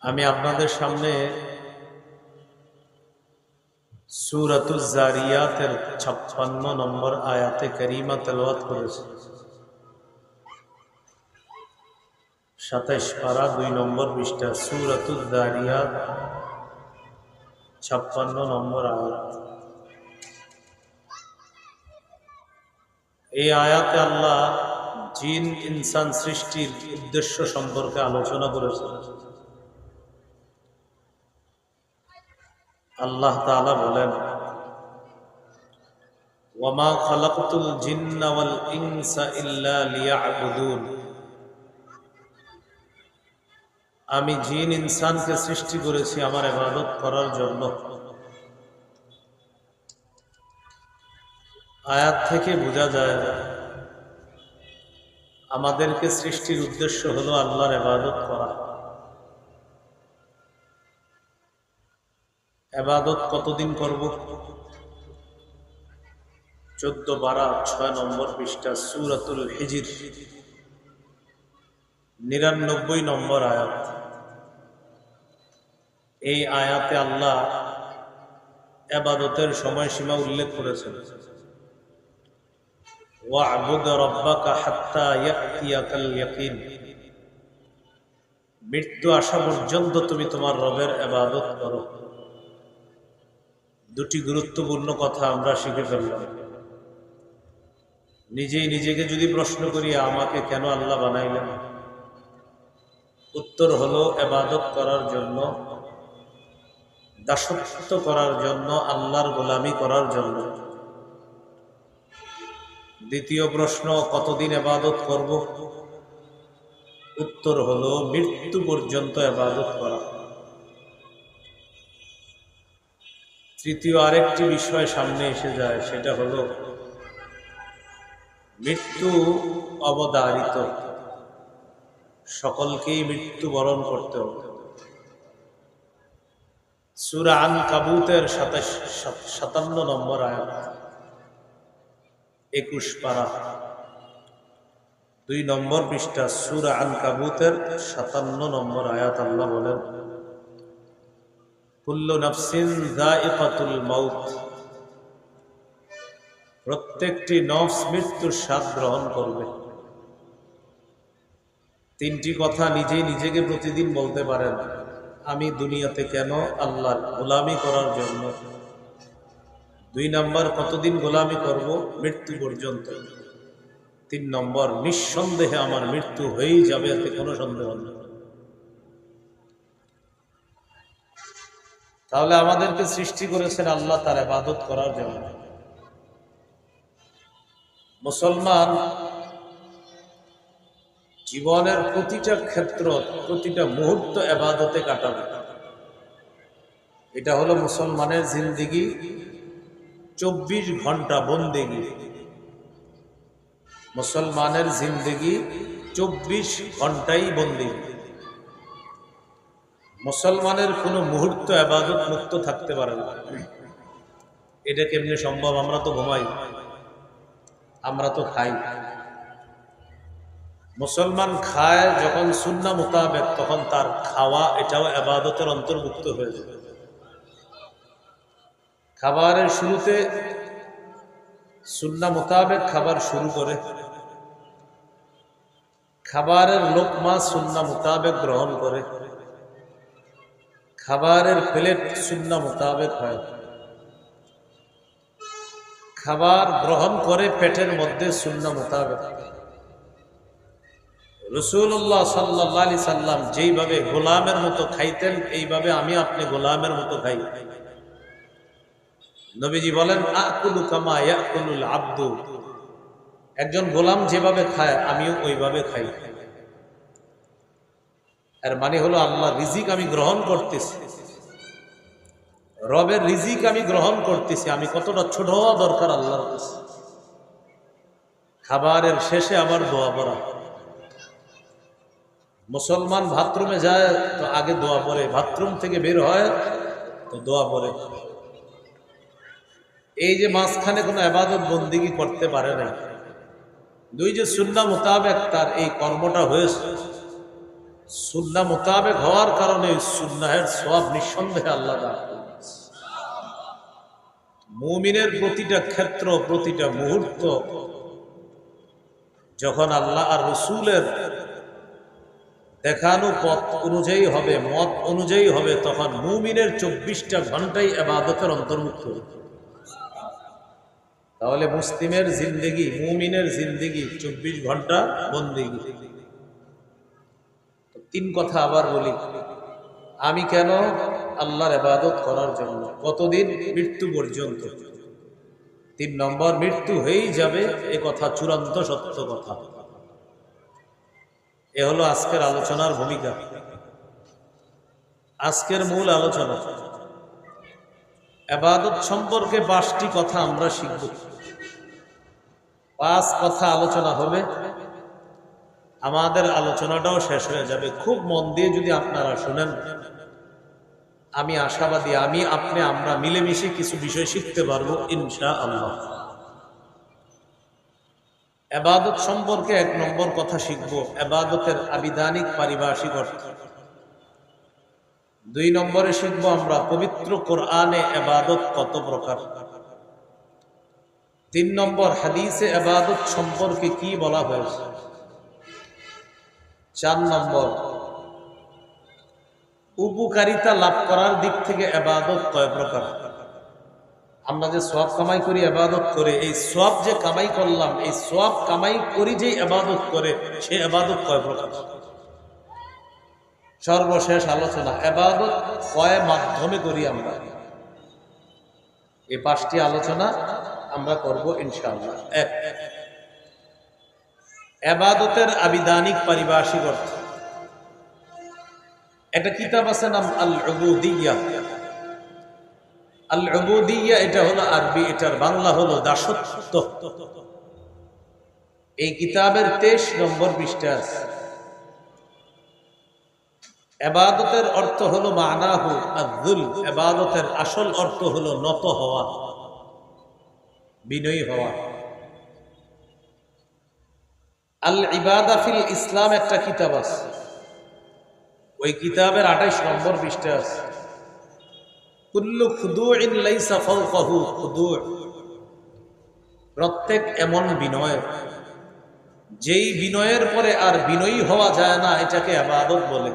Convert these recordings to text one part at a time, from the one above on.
আমি আপনাদের সামনে সূরাতুজ জারিয়াতের 56 নম্বর আয়াতে কারিমা তেলাওয়াত করেছি। 27 পারা 2 নম্বর পৃষ্ঠা, সূরাতুজ জারিয়াত 56 নম্বর আয়াত। এই আয়াতে আল্লাহ জিন ইনসান সৃষ্টির উদ্দেশ্য সম্পর্কে আলোচনা করেছেন। আল্লাহ তাআলা বলেন, ওয়ামা খালাকতুল জিন্না ওয়াল ইনসা ইল্লা লিয়াবুদুন। আমি জিন ইনসানকে সৃষ্টি করেছি আমার ইবাদত করার জন্য। আয়াত থেকে বোঝা যায় আমাদেরকে সৃষ্টির উদ্দেশ্য হলো আল্লাহর ইবাদত করা। ইবাদত কতদিন করব? 14 পারা 6 নম্বর পৃষ্ঠা, সূরাতুল হিজর 99 নম্বর আয়াত। এই আয়াতে আল্লাহ ইবাদতের সময়সীমা উল্লেখ করেছেন। ওয়া'বুদ রাব্বাকা হাত্তা ইয়াতিয়াকাল ইয়াকিন। মৃত্যু আসা পর্যন্ত তুমি তোমার রবের ইবাদত করো। দুটি গুরুত্বপূর্ণ কথা আমরা শিখে ফেললাম। নিজেই নিজেকে যদি প্রশ্ন করি, আমাকে কেন আল্লাহ বানাইলেন? উত্তর হলো ইবাদত করার জন্য, দাসত্ব করার জন্য, আল্লাহর গোলামি করার জন্য। দ্বিতীয় প্রশ্ন, কতদিন ইবাদত করব? উত্তর হলো মৃত্যু পর্যন্ত ইবাদত করা। তৃতীয় আরেকটি বিষয় সামনে এসে যায়, সেটা হলো মৃত্যু অবধারিত, সকলকেই মৃত্যুবরণ করতে হবে। সূরা আনকাবুতের 57 নম্বর আয়াত, 21 পারা 2 নম্বর পৃষ্ঠা, সূরা আনকাবুতের 57 নম্বর আয়াত। আল্লাহ বলেন, কুল্লু নাফসিন যায়িকাতুল মাউত। প্রত্যেকটি নফস মৃত্যুর স্বাদ গ্রহণ করবে। তিনটি কথা নিজেই নিজেকে প্রতিদিন বলতে পারেন। আমি দুনিয়াতে কেন? আল্লাহর গোলামি করার জন্য। 2 নম্বর, কতদিন গোলামি করব? মৃত্যু পর্যন্ত। 3 নম্বর, নিঃসন্দেহে আমার মৃত্যু হয়েই যাবে, এতে কোনো সন্দেহ নেই। তাহলে আমাদেরকে সৃষ্টি করেছেন আল্লাহ তার ইবাদত করার জন্য। মুসলমান জীবনের প্রতিটা ক্ষেত্র, প্রতিটা মুহূর্ত ইবাদতে কাটাবে। এটা হলো মুসলমানের জিন্দেগি, 24 ঘন্টা বন্দেগি। মুসলমানের জিন্দেগি 24 ঘন্টাই বন্দেগি। মুসলমানের কোনো মুহূর্ত ইবাদত মুক্ত থাকতে পারে না। এটা কেমনে সম্ভব? আমরা তো ঘুমাই, আমরা তো খাই। মুসলমান খায় যখন সুন্নাহ মোতাবেক, তখন তার খাওয়া এটাও ইবাদতের অন্তর্ভুক্ত হয়ে যাবে। খাবারের শুরুতে সুন্নাহ মোতাবেক খাবার শুরু করে, খাবারের লোকমা সুন্নাহ মোতাবেক গ্রহণ করে, খাবারের প্লেট সুন্নাহ মোতাবেক হয়। খাবার গ্রহণ করে পেটের মধ্যে সুন্নাহ মোতাবেক। রাসূলুল্লাহ সাল্লাল্লাহু আলাইহি সাল্লাম যেইভাবে গোলামের মতো খাইতেন, এইভাবে আমি আপনি গোলামের মতো খাই। নবীজি বলেন, আকুলু কামা ইয়াকুলুল আবদু। একজন গোলাম যেভাবে খায়, আমিও ওইভাবে খাই। এর মানে হলো আল্লাহর রিজিক আমি গ্রহণ করতেছি, রবের রিজিক আমি গ্রহণ করতেছি। আমি কতটা ছোট হওয়া দরকার আল্লাহর কাছে। খাবারের শেষে আবার দোয়া পড়া। মুসলমান বাথরুমে যায় তো আগে দোয়া পড়ে, বাথরুম থেকে বের হয় তো দোয়া পড়ে। এই যে মাঝখানে কোনো ইবাদত বন্দেগী করতে পারে না, দুই যে সুন্নাহ মোতাবেক তার এই কর্মটা হয়েছে, সুন্নাহ মোতাবেক হওয়ার কারণে সুন্নাহের সওয়াব নিঃসন্দেহে আল্লাহ দান করেন। মুমিনের প্রতিটা ক্ষেত্র, প্রতিটা মুহূর্ত যখন আল্লাহ আর রাসূলের দেখানো পথ অনুযায়ী হবে, মত অনুযায়ী হবে, তখন মুমিনের 24টা ঘন্টাই ইবাদতের অন্তর্ভুক্ত হবে। তাহলে মুসলিমের জিন্দেগি, মুমিনের জিন্দেগি 24 ঘন্টা বন্দেগি। তিন কথা আবার বলি, আমি কেন? আল্লাহর ইবাদত করার জন্য। কতদিন? মৃত্যু পর্যন্ত। 3 নম্বর, মৃত্যু হয়েই যাবে, এ কথা চূড়ান্ত সত্য কথা। এ হলো আজকের আলোচনার ভূমিকা, আজকের মূল আলোচনা। ইবাদত সম্পর্কে 5টি কথা আমরা শিখব। 5 কথা আলোচনা হবে, আমাদের আলোচনাটাও শেষ হয়ে যাবে। খুব মন দিয়ে যদি আপনারা শুনেন, আমি আশাবাদী, আমি আপনি আমরা মিলেমিশে কিছু বিষয় শিখতে পারবো ইনশাআল্লাহ। ইবাদত সম্পর্কে 1 নম্বর কথা শিখব, ইবাদতের আবিধানিক পারিভাষিক অর্থ। 2 নম্বরে শিখব আমরা পবিত্র কোরআনে ইবাদত কত প্রকার। 3 নম্বর, হাদিসে ইবাদত সম্পর্কে কি বলা হয়েছে। 4 নম্বর, উপকারিতা লাভ করার দিক থেকে ইবাদত কয় প্রকার। আমরা যে সওয়াব কামাই করি ইবাদত করে, এই সওয়াব যে কামাই করলাম, এই সওয়াব কামাই করি যে ইবাদত করে, সে ইবাদত কয় প্রকার। সর্বশেষ আলোচনা, ইবাদত কয় মাধ্যমে করি আমরা। এই 5টি আলোচনা আমরা করব ইনশাআল্লাহ। 1, ইবাদতের আবিধানিক পারিভাষিক অর্থ। একটা কিতাব আছে নাম আল উবুদিয়্যা। আল উবুদিয়্যা এটা হলো আরবি, এটার বাংলা হলো দাসত্ব। এই কিতাবের 23 নম্বর পৃষ্ঠা আছে। ইবাদতের অর্থ হলো মানাহু আয-যুল। ইবাদতের আসল অর্থ হলো নত হওয়া, বিনয়ী হওয়া। আল ইবাদা ফিল ইসলাম একটা কিতাব আছে, ওই কিতাবের 28 নম্বর পৃষ্ঠা আছে। কুল্লু খুদুইন লাইসা ফাওকাহু খুদু'। প্রত্যেক এমন বিনয়, যেই বিনয়ের পরে আর বিনয়ী হওয়া যায় না, এটাকে ইবাদত বলে।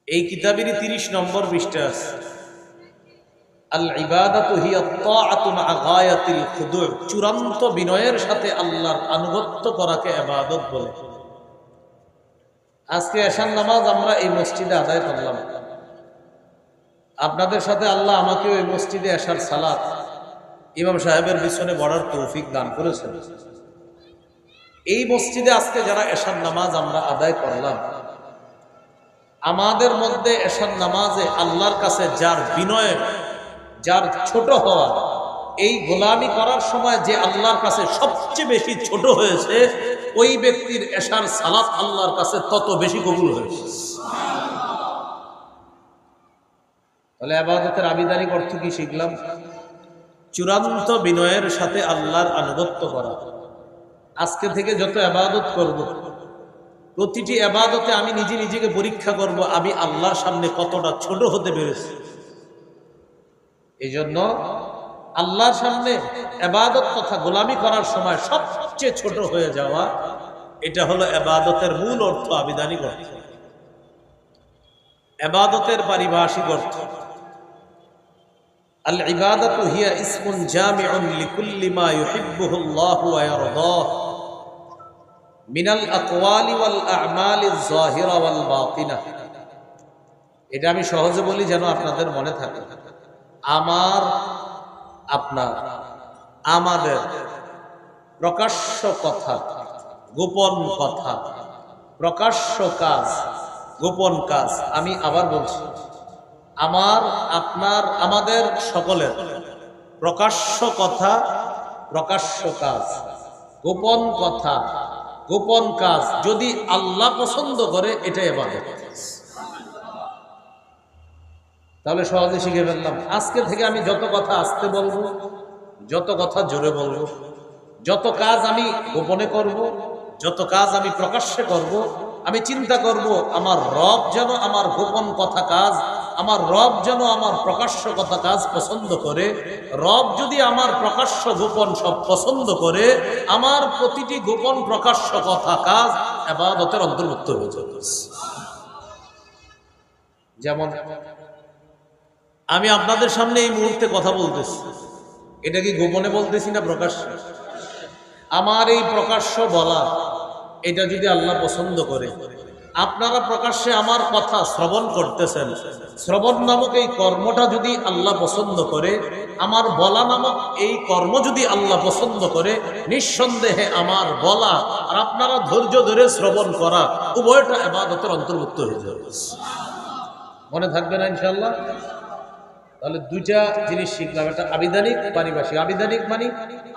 এই কিতাবেরই 30 নম্বর পৃষ্ঠা আছে। আল ইবাদাতু হিয়া তাআতু মা গায়াতিল খুদু'। চূড়ান্ত বিনয়ের সাথে আল্লাহর আনুগত্য করাকে ইবাদত বলে। আজকে এশার নামাজ আমরা এই মসজিদে আদায় করলাম। আপনাদের সাথে আল্লাহ আমাকে ওই মসজিদে এশার সালাত ইমাম সাহেবের পিছনে পড়ার তৌফিক দান করেছেন। এই মসজিদে আজকে যারা এশার নামাজ আমরা আদায় করলাম, আমাদের মধ্যে এশার নামাজে আল্লাহর কাছে যার বিনয়, যার ছোট হওয়া, এই গোলামি করার সময় যে আল্লাহর কাছে সবচেয়ে বেশি ছোট হয়েছে, ওই ব্যক্তির এশার সালাত আল্লাহর কাছে তত বেশি কবুল হয়েছে। তাহলে ইবাদতের আবিধানিক অর্থ কি শিখলাম? চূড়ান্ত বিনয়ের সাথে আল্লাহর আনুগত্য করা। আজকে থেকে যত ইবাদত করব, প্রতিটি ইবাদতে আমি নিজেকে পরীক্ষা করব, আমি আল্লাহর সামনে কতটা ছোট হতে পেরেছি। এই জন্য আল্লাহর সামনে ইবাদত তথা গোলামি করার সময় সবচেয়ে ছোট হয়ে যাওয়া, এটা হলো ইবাদতের মূল অর্থ, আবিধানিক অর্থ। ইবাদতের পারিভাষিক অর্থ, আল ইবাদাতু হিয়া ইসমুন জামিউন লিকুল্লি মা ইউহিব্বুহু আল্লাহু ওয়া ইয়ারদাহু মিনাল আকওয়ালি ওয়াল আ'মালিজ যাহিরা ওয়াল বাতিনা। এটা আমি সহজে বলি যেন আপনাদের মনে থাকে। আমার, আপনার, আমাদের প্রকাশ্য কথা, গোপন কথা, প্রকাশ্য কাজ, গোপন কাজ। আমি আবার বলছি, আমার, আপনার, আমাদের সকলের প্রকাশ্য কথা, প্রকাশ্য কাজ, গোপন কথা, গোপন কাজ যদি আল্লাহ পছন্দ করে, এটাই ইবাদত। তাহলে সহজে শিখে ফেললাম। আজকে থেকে আমি যত কথা আস্তে বলবো, যত কথা জোরে বলবো, যত কাজ আমি গোপনে করব, যত কাজ আমি প্রকাশ্যে করব, আমি চিন্তা করব আমার রব যেন আমার গোপন কথা কাজ, আমার রব যেন আমার প্রকাশ্য কথা কাজ পছন্দ করে। রব যদি আমার প্রকাশ্য গোপন সব পছন্দ করে, আমার প্রতিটি গোপন প্রকাশ্য কথা কাজ ইবাদতের অন্তর্ভুক্ত হয়ে যাবে। যেমন আমি আপনাদের সামনে এই মুহূর্তে কথা বলতেছি, এটা কি গোপনে বলতেছি না প্রকাশ্য? আমার এই প্রকাশ্য বলা, এটা যদি আল্লাহ পছন্দ করে, আপনারা প্রকাশ্যে আমার কথা শ্রবণ করতেছেন, শ্রবণ নামক এই কর্মটা যদি আল্লাহ পছন্দ করে, আমার বলা নামক এই কর্ম যদি আল্লাহ পছন্দ করে, নিঃসন্দেহে আমার বলা আর আপনারা ধৈর্য ধরে শ্রবণ করা উভয়টা ইবাদতের অন্তর্ভুক্ত হয়ে যাবে। মনে থাকবে না ইনশাআল্লাহ? তাহলে দুইটা জিনিস শিখলাম, একটা আবিধানিক, পারিভাষিক। আবিধানিক মানে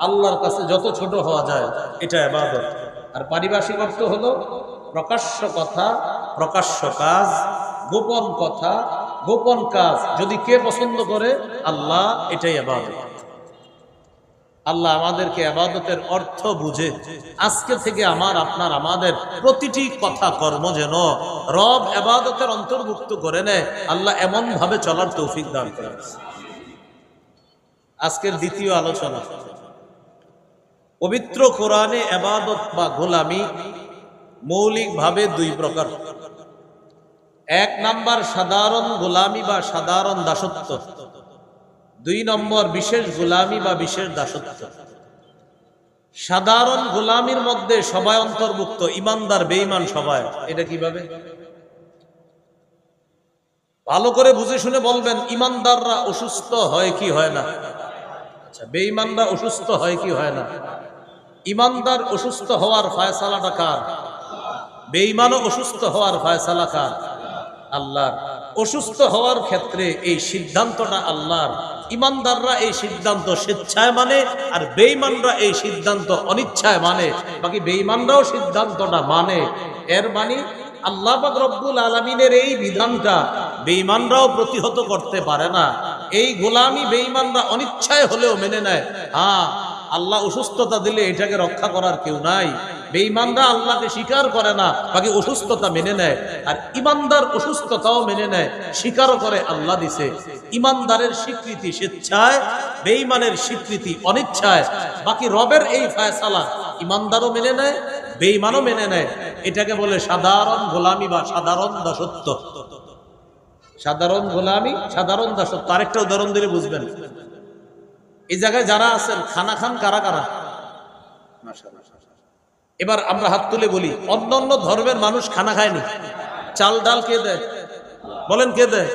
আল্লাহর কাছে যত ছোট হওয়া যায় এটা ইবাদত, আর পারিভাষিক অর্থ হলো প্রকাশ্য কথা, প্রকাশ্য কাজ, গোপন কথা, গোপন কাজ যদি কে পছন্দ করে? আল্লাহ, এটাই ইবাদত। আল্লাহ আমাদেরকে ইবাদতের অর্থ বুঝে আজকে থেকে আপনার আমাদের প্রতিটি কথা কর্ম যেন রব ইবাদতের অন্তর্ভুক্ত করে নেয়, আল্লাহ এমন ভাবে চলার তৌফিক দান করেন। আজকের দ্বিতীয় আলোচনা, পবিত্র কোরআনে ইবাদত বা গোলামি মৌলিকভাবে দুই প্রকার। এক নাম্বার সাধারণ গোলামি বা সাধারণ দাসত্ব, দুই নম্বর বিশেষ গোলামি বা বিশেষ দাসত্ব। সাধারণ গোলামির মধ্যে সবাই অন্তর্ভুক্ত, ইমানদার বেঈমান সবাই। এটা কিভাবে? ভালো করে বুঝে শুনে বলবেন। ইমানদাররা অসুস্থ হয় কি হয় না? আচ্ছা, বেঈমানরা অসুস্থ হয় কি হয় না? ইমানদার অসুস্থ হওয়ার ফয়সালাটা কার? বেঈমানও অসুস্থ হওয়ার ফয়সালা কার? আল্লাহর। অসুস্থ হওয়ার ক্ষেত্রে এই সিদ্ধান্তটা আল্লাহর। ইমানদাররা এই সিদ্ধান্ত স্বেচ্ছায় মানে, আর বেঈমানরা এই সিদ্ধান্ত অনিচ্ছায় মানে। বাকি বেঈমানরাও সিদ্ধান্তটা মানে। এর মানে আল্লাহ পাক রব্বুল আলামিনের এই বিধানটা বেঈমানরাও প্রতিহত করতে পারে না। এই গোলামি বেঈমানরা অনিচ্ছায় হলেও মেনে নেয়। হ্যাঁ, আল্লাহ অসুস্থতা দিলে এটাকে রক্ষা করার কেউ নাই। বেঈমানরা আল্লাহকে স্বীকার করে না, বাকি অসুস্থতা মেনে নেয়। আর ইমানদার অসুস্থতাও মেনে নেয়, স্বীকারও করে আল্লাহ দিছে। ইমানদারের স্বীকৃতি স্বেচ্ছায়, বেঈমানের স্বীকৃতি অনিচ্ছায়। বাকি রবের এই ফয়সালা ইমানদারও মেনে নেয়, বেঈমানও মেনে নেয়। এটাকে বলে সাধারণ গোলামি বা সাধারণ দাসত্ব। সাধারণ গোলামি, সাধারণ দাসত্ব। আরেকটা উদাহরণ দিলে বুঝবেন। এই জায়গায় যারা আছেন, খানা খান কারা কারা? এবার আমরা হাত তুলে বলি, অন্যান্য ধর্মের মানুষ খানা খায়নি? চাল ডাল কে দেয়? বলেন কে দেয়?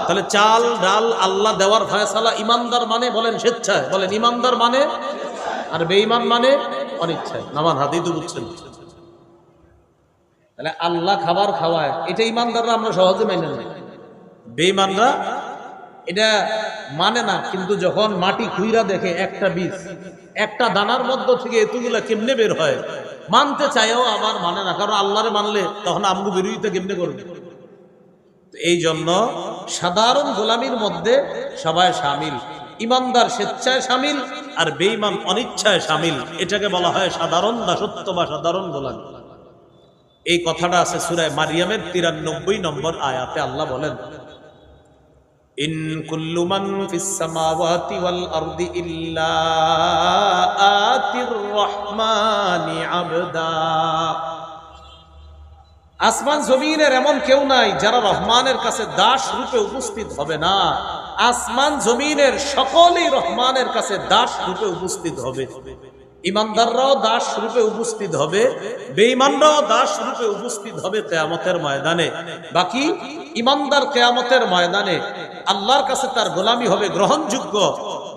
তাহলে চাল ডাল আল্লাহ দেওয়ার ফয়সালা। ইমানদার মানে বলেন স্বেচ্ছায়, বলেন ইমানদার মানে, আর বেঈমান মানে অনিচ্ছায়। নামান হাতেই তো বুঝছেন। তাহলে আল্লাহ খাবার খাওয়ায়, এটা ইমানদাররা আমরা সহজে মেনে নেই। বেঈমানরা এটা মানে না। কিন্তু যখন মাটি খুইরা দেখে একটা বীজ, একটা দানার মধ্য থেকে এতগুলা কেমনে বের হয়, মানতে চাইও আবার মানে না। কারণ আল্লাহরে মানলে তখন আমগো বিরোধিতা কেমনে করবে। এই জন্য সাধারণ গোলামির মধ্যে সবাই শামিল। ইমানদার স্বেচ্ছায় শামিল, আর বেঈমান অনিচ্ছায় শামিল। এটাকে বলা হয় সাধারণ দাসত্ব বা সাধারণ গোলামি। এই কথাটা আছে সূরা মারিয়ামের 93 নম্বর আয়াতে। আল্লাহ বলেন, ইন কুল্লু মান ফিস সামাওয়াতি ওয়াল আরদি ইল্লা আতির রহমানি আবদা। আসমান জমিনের এমন কেউ নাই যারা রহমানের কাছে দাস রূপে উপস্থিত হবে না। আসমান জমিনের সকলেই রহমানের কাছে দাস রূপে উপস্থিত হবে। ইমানদাররাও দাস রূপে উপস্থিত হবে, বেঈমানরাও দাস রূপে উপস্থিত হবে কিয়ামতের ময়দানে। বাকি ইমানদার কিয়ামতের ময়দানে আল্লাহর কাছে তার গোলামি হবে গ্রহণযোগ্য,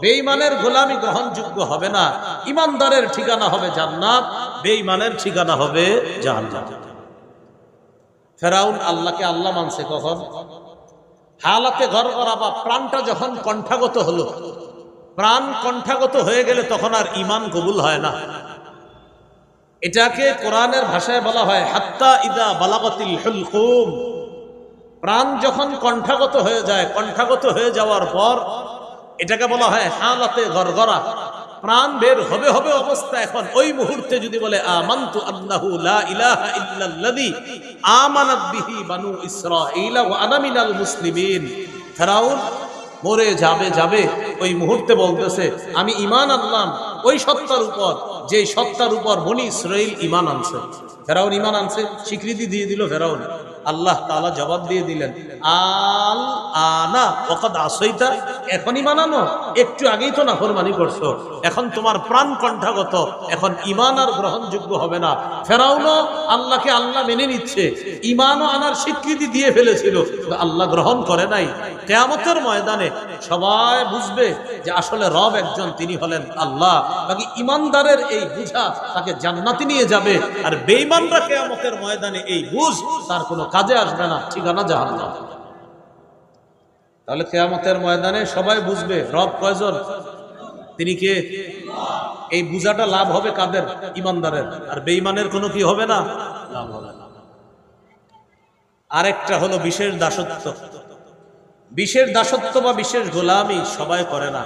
বেঈমানের গোলামি গ্রহণযোগ্য হবে না। ইমানদারের ঠিকানা হবে জান্নাত, বেঈমানের ঠিকানা হবে জাহান্নাম। ফেরাউন আল্লাহকে আল্লাহ মানছে কখন? হালাতে গরগরা বা প্রাণটা যখন কণ্ঠাগত হলো। প্রাণ কণ্ঠাগত হয়ে গেলে তখন আর ঈমান কবুল হয় না। এটাকে কোরআনের ভাষায় বলা হয় হাত্তা ইদা বালাগাতিল হুলকুম। প্রাণ যখন কণ্ঠাগত হয়ে যায়, কণ্ঠাগত হয়ে যাওয়ার পর এটাকে বলা হয় হালাতে গরগরা। প্রাণ বের হবে হবে অবস্থা এখন ওই মুহূর্তে যদি বলে আমানতু আন্নাহু লা ইলাহা ইল্লাল্লাযী আমানাত বিহি বানু ইসরাঈল ওয়া আনা মিনাল মুসলিমিন, ফিরআউন মরে যাবে ওই মুহূর্তে বলতেছে আমি ঈমান আনলাম ওই সত্তার উপর যে সত্তার উপর বনি ইসরাঈল ঈমান আনছে। ফিরআউন ঈমান আনছে, স্বীকৃতি দিয়ে দিল ফিরআউন। আল্লাহ তাআলা জবাব দিয়ে দিলেন আল আনা ওয়াকাদ আসাইতা, এখন ঈমান আনো, একটু আগেই তো নাফরমানি করছো, এখন তোমার প্রাণ কণ্ঠাগত, এখন ঈমান আর গ্রহণযোগ্য হবে না। ফিরআউনও আল্লাহকে আল্লাহ মেনে নিচ্ছে, ঈমানও আনার স্বীকৃতি দিয়ে ফেলেছিল, আল্লাহ গ্রহণ করে নাই। কিয়ামতের ময়দানে সবাই বুঝবে যে আসলে রব একজন, তিনি হলেন আল্লাহ। বাকি ঈমানদারের এই বুঝা তাকে জান্নাতে নিয়ে যাবে, আর বেঈমানরা কিয়ামতের ময়দানে এই বুঝ তার কোনো কাজে আসবে না, ঠিকানা জাহান্নাম। তাহলে কিয়ামতের ময়দানে সবাই বুঝবে রব কয়জন, তিনি কে। এই বুঝাটা লাভ হবে কাদের? ঈমানদারের। আর বেঈমানের কোনো কি হবে না, লাভ হবে না। আরেকটা হলো বিশেষ দাসত্ব। বিশেষ দাসত্ব বা বিশেষ গোলামি সবাই করে না,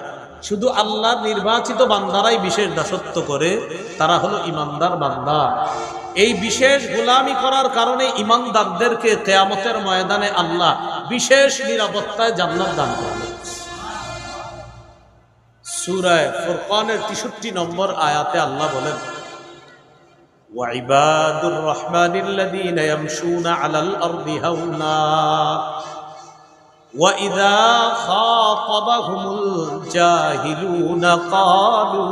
শুধু আল্লাহর নির্বাচিত বান্দারাই বিশেষ দাসত্ব করে, তারা হলো ঈমানদার বান্দা। এই বিশেষ গোলামি করার কারণে ঈমানদারদেরকে কিয়ামতের ময়দানে আল্লাহ বিশেষ নিরাপত্তায় জান্নাত দান করবেন। সূরা ফুরকানের 63 নম্বর আয়াতে আল্লাহ বলেন ওয়া ইবাদুর রহমানিল্লাযীনা ইয়ামশুনা আলাল আরদি হাওনা ওয়া ইযা খাতাবাহুমুল জাহিলুনা ক্বালু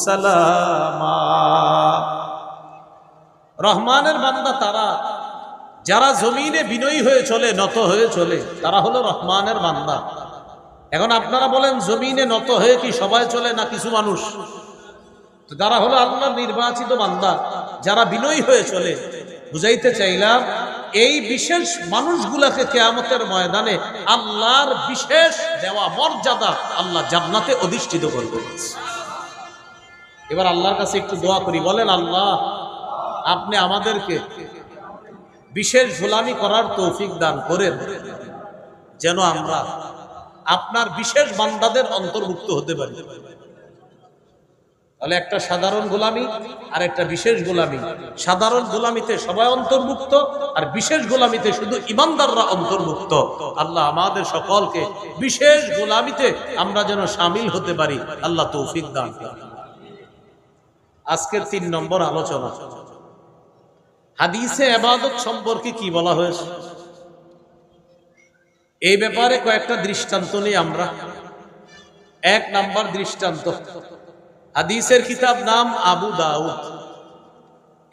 সালামা। রহমানের বান্দা তারা যারা জমিনে বিনয়ী হয়ে চলে, নত হয়ে চলে, তারা হলো রহমানের বান্দা। এখন আপনারা বলেন জমিনে নত হয়ে কি সবাই চলে না কিছু মানুষ? তো যারা হলো আল্লাহর নির্বাচিত বান্দা, যারা বিনয়ী হয়ে চলে, বুঝাইতে চাইলাম এই বিশেষ মানুষগুলাকে কিয়ামতের ময়দানে আল্লাহর বিশেষ দেওয়া মর্যাদা আল্লাহ জান্নাতে অধিষ্ঠিত করবে। এবার আল্লাহর কাছে একটু দোয়া করি, বলেন আল্লাহ আপনি আমাদেরকে বিশেষ গোলামি করার তৌফিক দান করেন, যেন আমরা আপনার বিশেষ বান্দাদের অন্তর্ভুক্ত হতে পারি। তাহলে একটা সাধারণ গোলামি আর একটা বিশেষ গোলামি। সাধারণ গোলামিতে সবাই অন্তর্ভুক্ত, আর বিশেষ গোলামিতে শুধু ঈমানদাররা অন্তর্ভুক্ত। আল্লাহ আমাদের সকলকে বিশেষ গোলামিতে আমরা যেন শামিল হতে পারি, আল্লাহ তৌফিক দান করেন। আজকের 3 নম্বর আলোচনা, হাদিসে ইবাদত সম্পর্কে কি বলা হয়েছে এই ব্যাপারে কয়েকটা দৃষ্টান্ত নিয়ে আমরা। 1 নাম্বার দৃষ্টান্ত, হাদিসের কিতাব নাম আবু দাউদ,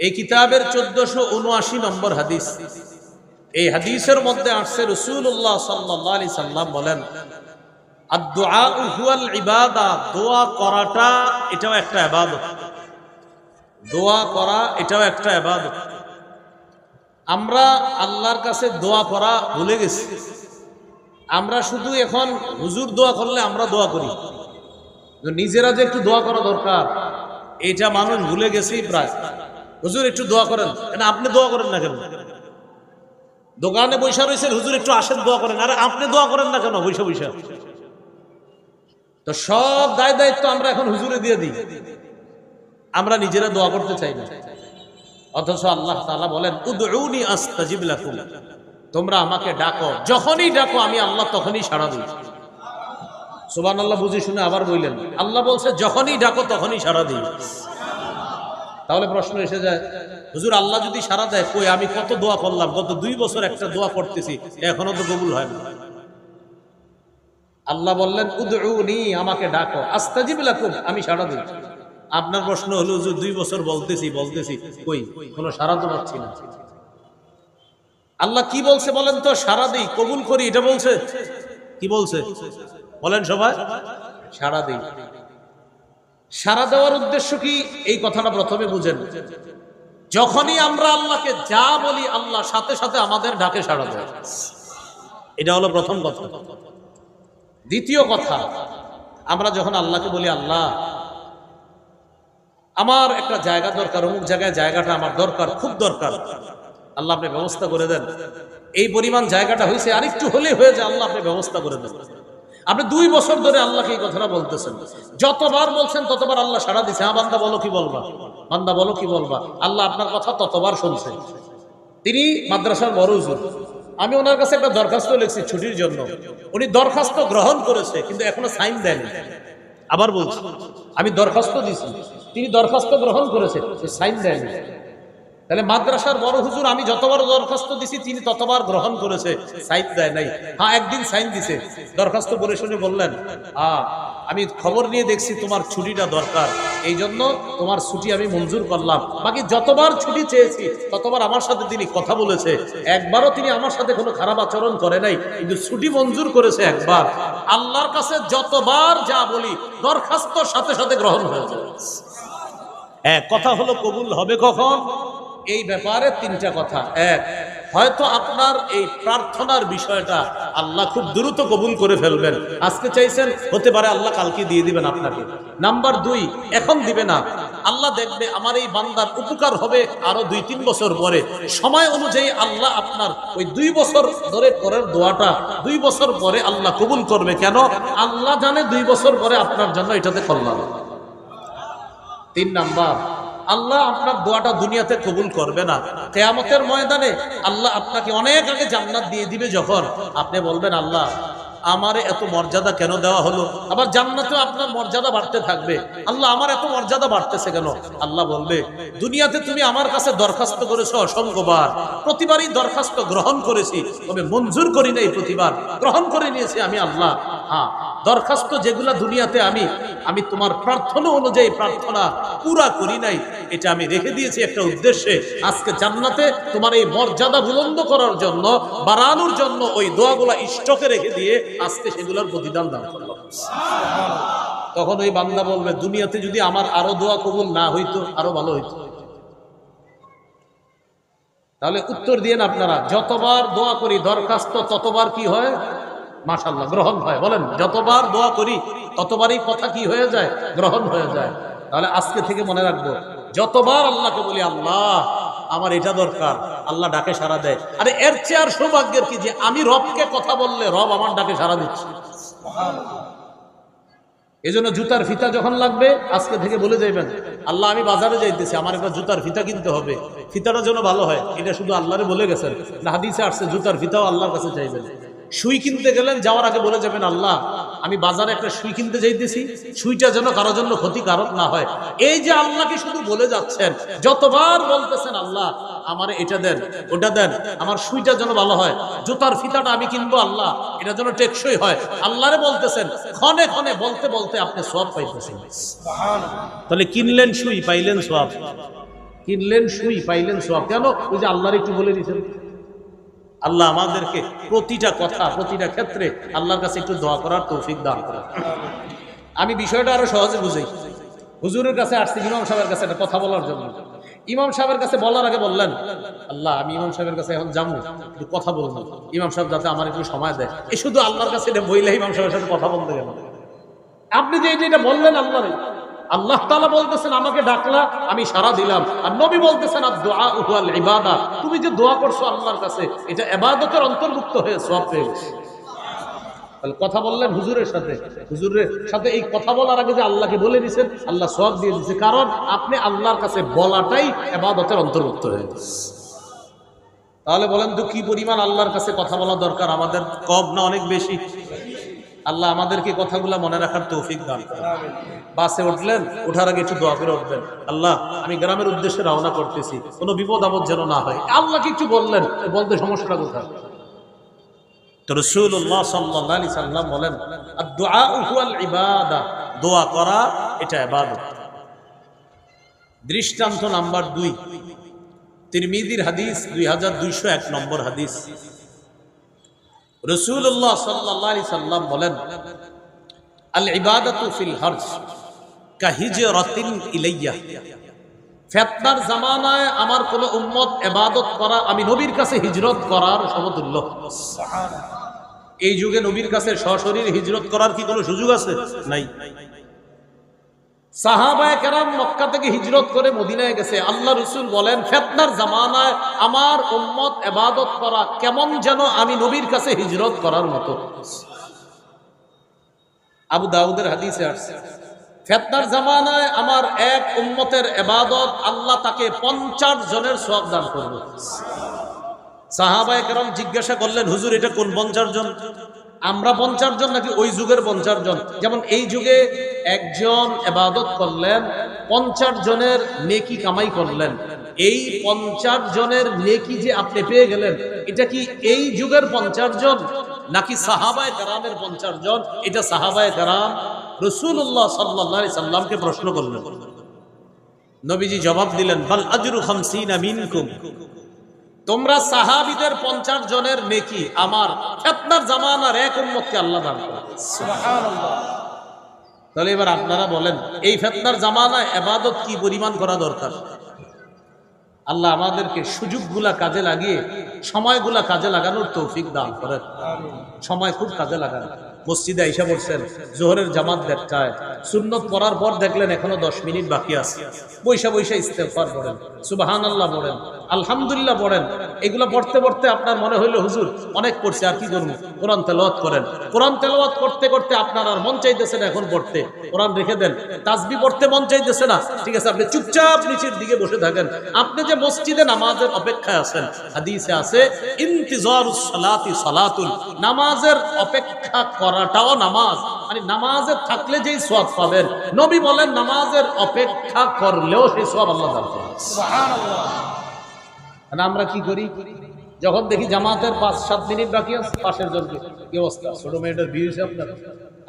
এই কিতাবের 1479 নম্বর হাদিস। এই হাদিসের মধ্যে আসছে রাসূলুল্লাহ সাল্লাল্লাহু আলাইহি সাল্লাম বলেন আদ-দুআ হুয়াল ইবাদা, দোয়া করাটা এটাও একটা ইবাদত। দোয়া করা এটাও একটা ইবাদত। আমরা আল্লাহর কাছে দোয়া করা ভুলে গেছি। আমরা শুধু এখন হুজুর দোয়া করলে আমরা দোয়া করি, নিজেরা যে একটু দোয়া করা দরকার এটা মানুষ ভুলে গেছেই প্রায়। হুজুর একটু দোয়া করেন, আপনি দোয়া করেন না কেন? দোকানে বৈশা রয়েছেন, হুজুর একটু আসেন দোয়া করেন, আরে আপনি দোয়া করেন না কেন বৈশা বৈশা? তো সব দায়িত্ব আমরা এখন হুজুরে দিয়ে দিই, আমরা নিজেরা দোয়া করতে চাই না। অথচ আল্লাহ তাআলা বলেন উদউনি আস্তাজিব লাকুম, তোমরা আমাকে ডাকো, যখনই ডাকো আমি আল্লাহ তখনই সাড়া দিই। সুবহানাল্লাহ বুঝে শুনে আবার বললেন, আল্লাহ বলছে যখনই ডাকো তখনই সাড়া দিই। তাহলে প্রশ্ন এসে যায়, হুজুর আল্লাহ যদি সাড়া দেয়, কই আমি কত দোয়া করলাম, গত 2 বছর একটা দোয়া করতেছি, এখনো তো কবুল হয় না। আল্লাহ বললেন উদউনি, আমাকে ডাকো, আস্তাজিব লাকুম, আমি সাড়া দিই। আপনার প্রশ্ন হলো হুজুর 2 বছর বলতেছি কই কোনো সাড়া তো পাচ্ছি না। আল্লাহ কি বলছে বলেন তো? সাড়া দিই, কবুল করি, এটা বলছে। কি বলছে বলেন সবাই? সাড়া দিই। সাড়া দেওয়ার উদ্দেশ্য কি এই কথাটা প্রথমে বুঝেন। যখনই আমরা আল্লাহকে যা বলি আল্লাহ সাথে সাথে আমাদের ডাকে সাড়া দেয়, এটা হলো প্রথম কথা। দ্বিতীয় কথা, আমরা যখন আল্লাহকে বলি আল্লাহ আমার একটা জায়গা দরকার, অমুক জায়গায় জায়গাটা আমার দরকার, খুব দরকার, আল্লাহ আপনি ব্যবস্থা করে দেন। এই পরিমাণ জায়গাটা হয়েছে, আরেকটু হলে হয়ে যায়, আল্লাহ আপনি ব্যবস্থা করে দেন। আপনি 2 বছর ধরে আল্লাহকে এই কথাটা বলতেছেন, যতবার বলছেন ততবার আল্লাহ সাড়া দিছে। হ্যাঁ বান্দা বলো কি বলবা, বান্দা বলো কি বলবা। আল্লাহ আপনার কথা ততবার শুনছে। তিনি মাদ্রাসার বড় হুজুর, আমি ওনার কাছে একটা দরখাস্ত লিখছি ছুটির জন্য, উনি দরখাস্ত গ্রহণ করেছে কিন্তু এখনো সাইন দেয়নি। আবার বলছি, আমি দরখাস্ত দিছি, তিনি দরখাস্ত গ্রহণ করেছে, সাইন দেয়নি। তাহলে মাদ্রাসার বড় হুজুর, আমি যতবার দরখাস্ত দিছি তিনি ততবার গ্রহণ করেছে, সাইন দেয় নাই। হ্যাঁ একদিন সাইন দিছে, দরখাস্ত পড়ে শুনে বললেন, আমি খবর নিয়ে দেখছি তোমার ছুটিটা দরকার, এই জন্য তোমার ছুটি আমি মঞ্জুর করলাম। বাকি যতবার ছুটি চেয়েছি ততবার আমার সাথে তিনি কথা বলেছে, একবারও তিনি আমার সাথে কোনো খারাপ আচরণ করে নাই, কিন্তু ছুটি মঞ্জুর করেছে একবার। আল্লাহর কাছে যতবার যা বলি দরখাস্তর সাথে সাথে গ্রহণ হয়ে যায়। কথা হলো কবুল হবে কখন, এই ব্যাপারে 3টা কথা। এক, হয়তো আপনার এই প্রার্থনার বিষয়টা আল্লাহ খুব দ্রুত কবুল করে ফেলবেন, আজকে চাইছেন, হতে পারে আল্লাহ কালকে দিয়ে দিবেন আপনাকে। নাম্বার 2, এখন দিবে না, আল্লাহ দেখবে আমার এই বান্দার উপকার হবে আরো 2-3 বছর পরে, সময় অনুযায়ী আল্লাহ আপনার ওই 2 বছর ধরে করার দোয়াটা 2 বছর পরে আল্লাহ কবুল করবে। কেন? আল্লাহ জানে 2 বছর পরে আপনার জন্য এটাতে কল্যাণ। 3 নাম্বার, আল্লাহ আপনার দোয়াটা দুনিয়াতে কবুল করবে না, কিয়ামতের ময়দানে আল্লাহ আপনাকে অনেক আগে জান্নাত দিয়ে দিবে। যখন আপনি বলবেন আল্লাহ আমারে এত মর্যাদা কেন দেওয়া হলো, আবার জান্নাতেও আপনার মর্যাদা বাড়তে থাকবে, আল্লাহ আমার এত মর্যাদা বাড়তেছে কেন? আল্লাহ বলবে দুনিয়াতে তুমি আমার কাছে দরখাস্ত করেছো অসংখ্যবার, প্রতিবারই দরখাস্ত গ্রহণ করেছি, তবে মঞ্জুর করি নাই, প্রতিবার গ্রহণ করে নিয়েছি আমি আল্লাহ। হ্যাঁ, দরখাস্ত যেগুলা দুনিয়াতে আমি তোমার প্রার্থনা অনুযায়ী প্রার্থনা পুরা করি নাই, এটা আমি রেখে দিয়েছি একটা উদ্দেশ্যে। আজকে জান্নাতে তোমার এই মর্যাদা বুলন্দ করার জন্য, বাড়ানোর জন্য ওই দোয়াগুলা স্টকে রেখে দিয়ে আজকে সেগুলোর প্রতিদান দান করলাম। তখন ওই বান্দা বলবে দুনিয়াতে যদি আমার আরো দোয়া কবুল না হইতো আরো ভালো হইতো। তাহলে উত্তর দিয়েন আপনারা, যতবার দোয়া করি দরখাস্ত ততবার কি হয়? মাশাআল্লাহ গ্রহণ হয়। বলেন, যতবার দোয়া করি ততবারই কথা কি হয়ে যায়? গ্রহণ হয়ে যায়। তাহলে আজকে থেকে মনে রাখবো, যতবার আল্লাহকে বলি আল্লাহ আমার এটা দরকার, আল্লাহ ডাকে সাড়া দেয়। আরে এর চেয়ে আর সৌভাগ্যের কি যে আমি রবকে কথা বললে রব আমার ডাকে সাড়া দিচ্ছে। এই জন্য জুতার ফিতা যখন লাগবে আজকে থেকে বলে যাইবেন আল্লাহ আমি বাজারে যাইতেছি, আমার একটা জুতার ফিতা কিনতে হবে, ফিতাটা যেন ভালো হয়। এটা শুধু আল্লাহরে বলে গেছেন না, হাদিসে আসছে জুতার ফিতাও আল্লাহর কাছে চাইবেন। সুই কিনতে গেলেন, যাওয়ার আগে বলে যাবেন আল্লাহ আমি বাজারে একটা সুই কিনতে যাইতেছি, সুইটা যেন কারোর জন্য ক্ষতিকারক না হয়। এই যে আল্লাহকে শুধু বলে যাচ্ছেন, যতবার বলতেছেন আল্লাহ আমার এটা দেন ওটা দেন, আমার সুইটা যেন ভালো হয়, জুতার ফিতাটা আমি কিনবো আল্লাহ এটা যেন টেকসই হয়, আল্লাহরে বলতেছেন, ক্ষণে ক্ষণে বলতে বলতে আপনি সওয়াব পাইতেছেন। তাহলে কিনলেন সুই পাইলেন সওয়াব, কিনলেন সুই পাইলেন সওয়াব। কেন? ওই যে আল্লাহর একটু বলে দিয়েছেন। আল্লাহ আমাদেরকে প্রতিটা কথা প্রতিটা ক্ষেত্রে আল্লাহর কাছে একটু দোয়া করার তৌফিক দান করেন। আমি বিষয়টা আরো সহজে বুঝাই। হুজুরের কাছে আসছি ইমাম সাহেবের কাছে একটা কথা বলার জন্য। ইমাম সাহেবের কাছে বলার আগে বললেন আল্লাহ আমি ইমাম সাহেবের কাছে এখন যাবো, একটু কথা বলবো, ইমাম সাহেব যাতে আমার একটু সময় দেয়। এই শুধু আল্লাহর কাছে এটা বইলে ইমাম সাহেবের সাথে কথা বলতে গেল। আপনি যে এটা বললেন আল্লাহরে, আল্লাহ তাআলা বলতেছেন আমাকে ডাকলা আমি সাড়া দিলাম, আর নবী বলতেছেন আদ-দুআ হুয়াল ইবাদা, তুমি যে দোয়া করছো আল্লাহর কাছে এটা ইবাদতের অন্তর্ভুক্ত হয়ে সওয়াব পেয়ে গেছে। তাহলে কথা বললেন হুজুরের সাথে, হুজুরের সাথে এই কথা বলার আগে যে আল্লাহকে বলে দিয়েছেন আল্লাহ সওয়াব দিয়ে দিয়েছে, কারণ আপনি আল্লাহর কাছে বলাটাই ইবাদতের অন্তর্ভুক্ত হয়ে গেছে। তাহলে বলেন তো কি পরিমাণ আল্লাহর কাছে কথা বলা দরকার আমাদের, কম না অনেক বেশি? আল্লাহ আমাদেরকে কথাগুলা মনে রাখার তৌফিক দান করেন। বাসে উঠলেন, ওঠার আগে একটু দোয়া করে উঠবেন, আল্লাহ আমি গ্রামের উদ্দেশ্যে রওনা করতেছি, কোনো বিপদ আপদ যেন না হয়। আল্লাহকে একটু বললেন, বলতে সমস্যাটা কোথায়? তো রাসূলুল্লাহ সাল্লাল্লাহু আলাইহি সাল্লাম বলেন আদ-দুআ হুয়াল ইবাদা, দোয়া করা এটা ইবাদত। দৃষ্টান্ত নাম্বার 2, তিরমিজির হাদিস 2201 নম্বর হাদিস। রাসূলুল্লাহ সাল্লাল্লাহু আলাইহি সাল্লাম বলেন আল ইবাদাতু ফিল হারজ কাহিজরাতিন ইলাইয়া, ফিতনার জামানায় আমার কোন উম্মত ইবাদত করা আমি নবীর কাছে হিজরত করার সমতুল্য। সুবহানাল্লাহ। এই যুগে নবীর কাছে সশরীরে হিজরত করার কি কোনো সুযোগ আছে? নাই। সাহাবায়ে কেরাম মক্কা থেকে হিজরত করে মদিনায় গেছে। আল্লাহ রাসূল বলেন ফিতনার জামানায় আমার উম্মত ইবাদত করা কেমন যেন আমি নবীর কাছে হিজরত করার মতো। আবু দাউদের হাদিসে আসছে, ফিতনার জামানায় আমার এক উম্মতের ইবাদত আল্লাহ তাকে 50 জনের সওয়াব দান করবে। সাহাবায়ে কেরাম জিজ্ঞাসা করলেন, হুজুর এটা কোন 50 জন? আমরা 50 জন নাকি ওই যুগের 50 জন? যেমন এই যুগে একজন ইবাদত করলেন, 50 জনের নেকি কামাই করলেন, এই 50 জনের নেকি যে আপনি পেয়ে গেলেন, এটা কি এই যুগের 50 জন নাকি সাহাবায়ে কেরামের 50 জন? এটা সাহাবায়ে কেরাম রাসূলুল্লাহ সাল্লাল্লাহু আলাইহি সাল্লামকে প্রশ্ন করলেন। নবীজি জবাব দিলেন, বাল আজরু 50 মিনকুম, তোমরা সাহাবীদের 50 জনের নেকি আমার ফিতনার জামানার এক উম্মতকে আল্লাহ দান করেন। সুবহানাল্লাহ। তাহলে এবার আপনারা বলেন, এই ফিতনার জামানায় ইবাদত কি পরিমাণ করা দরকার? আল্লাহ আমাদেরকে সুযোগগুলা কাজে লাগিয়ে সময়গুলা কাজে লাগানোর তৌফিক দান করেন। সময় খুব কাজে লাগান। মসজিদে আইসা পড়ছেন, জোহরের জামাত 1:30টায়, সুন্নত পড়ার পর দেখলেন এখনো 10 মিনিট বাকি আছে, বৈশা বৈশা ইস্তেগফার পড়েন, সুবহানাল্লাহ পড়েন, আলহামদুলিল্লাহ পড়েন। এগুলো পড়তে পড়তে আপনার মনে হইলো হুজুর অনেক পড়ছে, আর কি করবো? কোরআন তেলাওয়াত করেন। কোরআন তেলাওয়াত করতে করতে আপনার আর মন চাইতেছে না এখন পড়তে, কোরআন রেখে দেন। তাসবিহ পড়তে মন চাইতেছে না, ঠিক আছে, আপনি চুপচাপ নিচের দিকে বসে থাকেন। আপনি যে মসজিদে নামাজের অপেক্ষায় আছেন, হাদিসে আছে ইন্তিজারুস সালাতি সালাতুন, নামাজের অপেক্ষা করাটাও নামাজ, মানে নামাজে থাকলে যেই সওয়াব পাবেন, নবী বলেন নামাজের অপেক্ষা করলেও সেই সওয়াব আল্লাহ দান করেন। সুবহানাল্লাহ। আমরা কি করি? যখন দেখি জামাতের 5-7 মিনিট বাকি আছে, পাশের জনকে কি অবস্থা, ছোট মেয়েটার বিয়ে হয়েছে আপনার,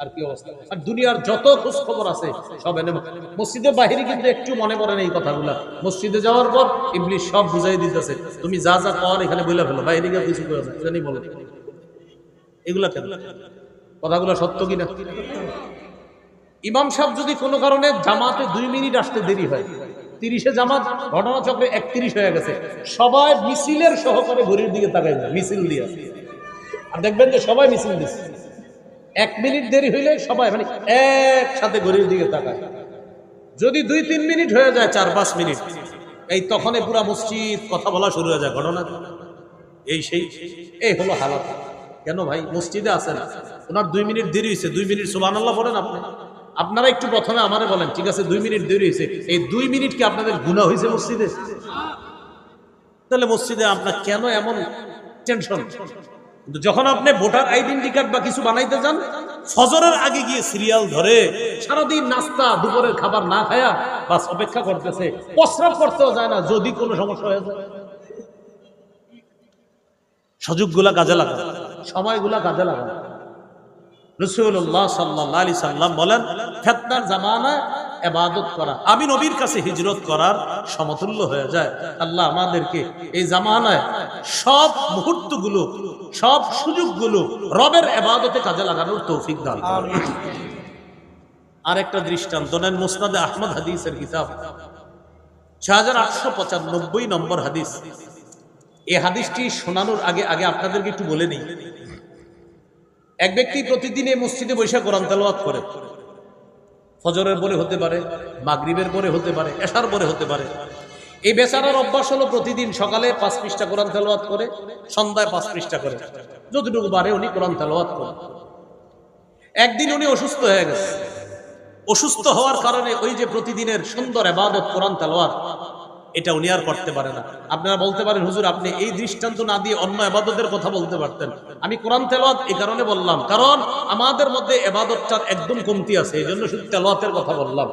আর কি অবস্থা, আর দুনিয়ার যত খোঁজ খবর আছে সব এনে মসজিদের বাহিরে কিন্তু একটু মনে পড়েন এই কথাগুলা। মসজিদে যাওয়ার পর ইবলিস সব বুঝাই দিতেছে, তুমি যা যা কর এখানে বলে ফেলো, বাইরে গিয়ে কিছু করে না, জানি বলো এগুলা কেন? কথাগুলো সত্য কিনা? ইমাম সাহেব যদি কোনো কারণে জামাতে 2 মিনিট আসতে দেরি হয়, 30-এ জামাত, ঘটনাচক্রে 31 হয়ে গেছে, সবাই মিছিলের সহকারে ঘড়ির দিকে তাকাই যায়, মিছিল দিয়ে আর দেখবেন যে সবাই মিছিল দিচ্ছে। 1 মিনিট দেরি হইলে সবাই মানে একসাথে ঘড়ির দিকে তাকায়। যদি 2-3 মিনিট হয়ে যায়, 4-5 মিনিট, এই তখনই পুরা মসজিদ কথা বলা শুরু হয়ে যায়, ঘটনা এই সেই, এই হলো হালাত। কেন ভাই? মসজিদে আছেন, ওনার 2 মিনিট দেরি হয়েছে, 2 মিনিট সুবহানাল্লাহ পড়েন আপনি। আপনারা একটু প্রথমে আমারে বলেন, ঠিক আছে 2 মিনিট দেরি হয়েছে, এই 2 মিনিট কি আপনাদের গুনাহ হয়েছে মসজিদে? তাহলে মসজিদে আপনার কেন এমন টেনশন? কিন্তু যখন আপনি ভোটার আইডেন্টি কার্ড বা কিছু বানাইতে যান, ফজরের আগে গিয়ে সিরিয়াল ধরে সারাদিন নাস্তা দুপুরের খাবার না খায়া বাস অপেক্ষা করতেছে, প্রস্রাব করতেও যায় না যদি কোনো সমস্যা হয়ে যায়। সুযোগগুলা কাজে লাগান, সময়গুলা কাজে লাগান। রাসূলুল্লাহ সাল্লাল্লাহু আলাইহি সাল্লাম বলেন, ফিতনার জামানায় ইবাদত করা আমি নবীর কাছে হিজরত করার সমতুল্য হয়ে যায়। আল্লাহ আমাদেরকে এই জামানায় সব মুহূর্তগুলো, সব সুযোগগুলো রবের ইবাদতে কাজে লাগানোর তৌফিক দান করুন। আরেকটা দৃষ্টান্ত নেন, মুসনাদে আহমদ হাদিসের কিতাব 6895 নম্বর হাদিস। এই হাদিসটি শোনানোর আগে আগে আপনাদেরকে একটু বলে নেই। এক ব্যক্তি প্রতিদিন এই মসজিদে বসে কোরআন তেলাওয়াত করে, ফজরের পরে হতে পারে, মাগরিবের পরে হতে পারে, এশার পরে হতে পারে। এই বেচারার অভ্যাস হলো প্রতিদিন সকালে 5 পৃষ্ঠা কোরআন তেলাওয়াত করে, সন্ধ্যায় 5 পৃষ্ঠা করে, যতটুকু পারে উনি কোরআন তেলাওয়াত করে। একদিন উনি অসুস্থ হয়ে গেছে। অসুস্থ হওয়ার কারণে ওই যে প্রতিদিনের সুন্দর ইবাদত কোরআন তেলাওয়াত, এটা উনি আর করতে পারে না। আপনারা বলতে পারেন, হুজুর আপনি এই দৃষ্টান্ত না দিয়ে অন্য ইবাদতের কথা বলতে পারতেন। আমি কোরআন তেলাওয়াত এই কারণে বললাম, কারণ আমাদের মধ্যে ইবাদতটার একদম কমতি আছে, এই জন্য শুধু তেলাওয়াতের কথা বললাম।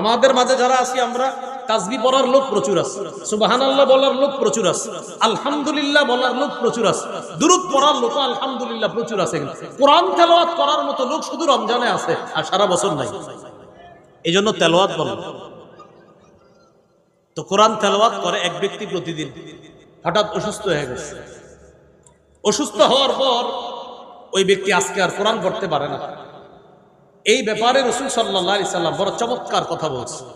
আমাদের মাঝে যারা আছি আমরা, তাসবিহ পড়ার লোক প্রচুর আছে, সুবহানাল্লাহ বলার লোক প্রচুর আছে, আলহামদুলিল্লাহ বলার লোক প্রচুর আছে, দুরূদ পড়ার লোক আলহামদুলিল্লাহ প্রচুর আছে। কোরআন তেলাওয়াত করার মতো লোক শুধু রমজানে আছে, আর সারা বছর নাই। এই জন্য তেলাওয়াত বললাম। তো কোরআন তেলাওয়াত করে এক ব্যক্তি প্রতিদিন, হঠাৎ অসুস্থ হয়ে গেছে। অসুস্থ হওয়ার পর ওই ব্যক্তি আজকে আর কোরআন পড়তে পারে না। এই ব্যাপারে রাসূল সাল্লাল্লাহু আলাইহি সাল্লাম বড় চমৎকার কথা বলছেন,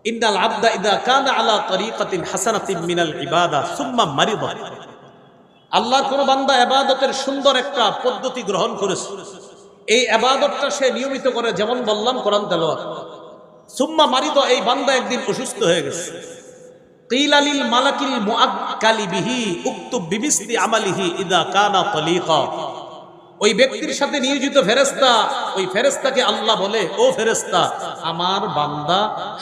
ইন্নাল আবদা ইযা কানা আলা তরিকাতিন হাসানাতিন মিনাল ইবাদা সুম্মা মারিদা। আল্লাহর কোন বান্দা ইবাদতের সুন্দর একটা পদ্ধতি গ্রহণ করেছে, এই ইবাদতটা সে নিয়মিত করে, যেমন বললাম কোরআন তেলাওয়াত। সুম্মা মারিদ, এই বান্দা একদিন অসুস্থ হয়ে গেছে। কিলা লিল মালাকিল মুআক্কালি বিহি উকতুব বিমিসলি আমালিহি ইযা কানা তালিকা। ওই ব্যক্তির সাথে নিয়োজিত ফেরেশতা, ওই ফেরেশতাকে আল্লাহ বলে, ও ফেরেশতা, আমার বান্দা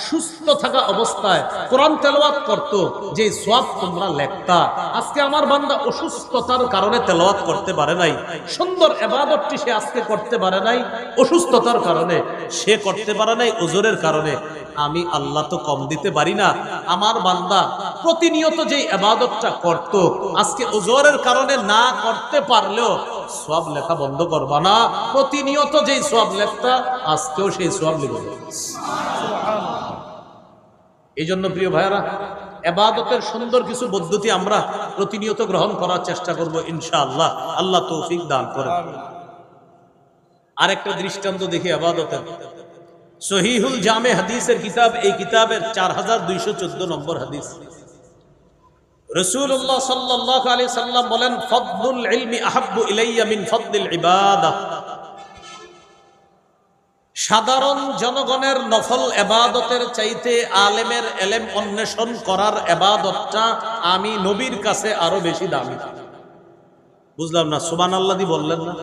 সুস্থ থাকা অবস্থায় কোরআন তেলাওয়াত করত, যে সওয়াব তোমরা লেখতা, আজকে আমার বান্দা অসুস্থতার কারণে তেলাওয়াত করতে পারে নাই, সুন্দর ইবাদতটি সে আজকে করতে পারে নাই অসুস্থতার কারণে, সে করতে পারে নাই ওজরের কারণে, আমি আল্লাহ তো কম দিতে পারি না। আমার বান্দা প্রতিনিয়ত যে ইবাদতটা করত, আজকে ওজরের কারণে না করতে পারলেও সওয়াব লেখা বন্ধ করবা না, প্রতিনিয়ত যে সওয়াব লেখতা আজকেও সেই সওয়াব লিখবে। এই জন্য প্রিয় ভাইরা, ইবাদতের সুন্দর কিছু পদ্ধতি আমরা প্রতিনিয়ত গ্রহণ করার চেষ্টা করব ইনশাআল্লাহ। আল্লাহ তৌফিক দান করেন। আরেকটা দৃষ্টান্ত দেখি ইবাদতের। সহিহুল জামে হাদিসের কিতাব, এই কিতাবের 4214 নম্বর হাদিস। রাসূলুল্লাহ সাল্লাল্লাহু আলাইহি সাল্লাম বলেন, ফাদলুল ইলমি আহাব্বু ইলাইয়া মিন ফাদলিল ইবাদাহ। সাধারণ জনগণের নফল ইবাদতের চাইতে আলেমের ইলম অন্বেষণ করার ইবাদতটা আমি নবীর কাছে আরো বেশি দামি। বুঝলাম না, সুবহানাল্লাহ দি বললেন না?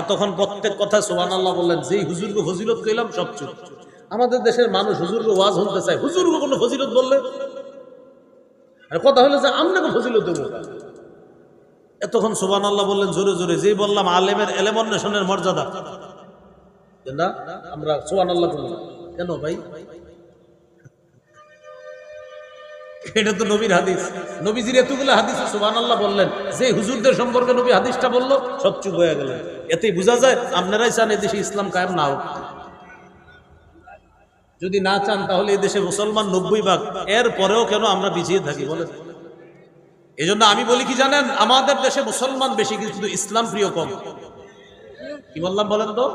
এতক্ষণ প্রত্যেক কথা সুবহানাল্লাহ বললেন, যেই হুজুরকে ফজিলত কইলাম সব চুপ। আমাদের দেশের মানুষ হুজুরকে ওয়াজ শুনতে চায়, হুজুরকে কোনো ফজিলত বললে আর কথা হলো যে আমরাকে ফজিলত দেব। এতক্ষণ সুবহানাল্লাহ বললেন জোরে জোরে, যেই বললাম আলেমের ইলম অন্বেষণের মর্যাদা, না আমরা সুবহানাল্লাহ বললাম কেন ভাই? এটা তো নবীর হাদিস, নবীজির এতগুলো হাদিস সুবহানাল্লাহ বললেন, যে হুজুরদের সম্পর্কে নবী হাদিসটা বললো সব চুপ হয়ে গেল। এতেই বোঝা যায় আপনারাই চান এদেশে ইসলাম কায়েম না হোক। যদি না চান তাহলে এই দেশে মুসলমান 90%, এর পরেও কেন আমরা পিছিয়ে থাকি বলেন? এই জন্য আমি বলি কি জানেন, আমাদের দেশে মুসলমান বেশি কিন্তু ইসলাম প্রিয় কম। কি বললাম বলেন তো?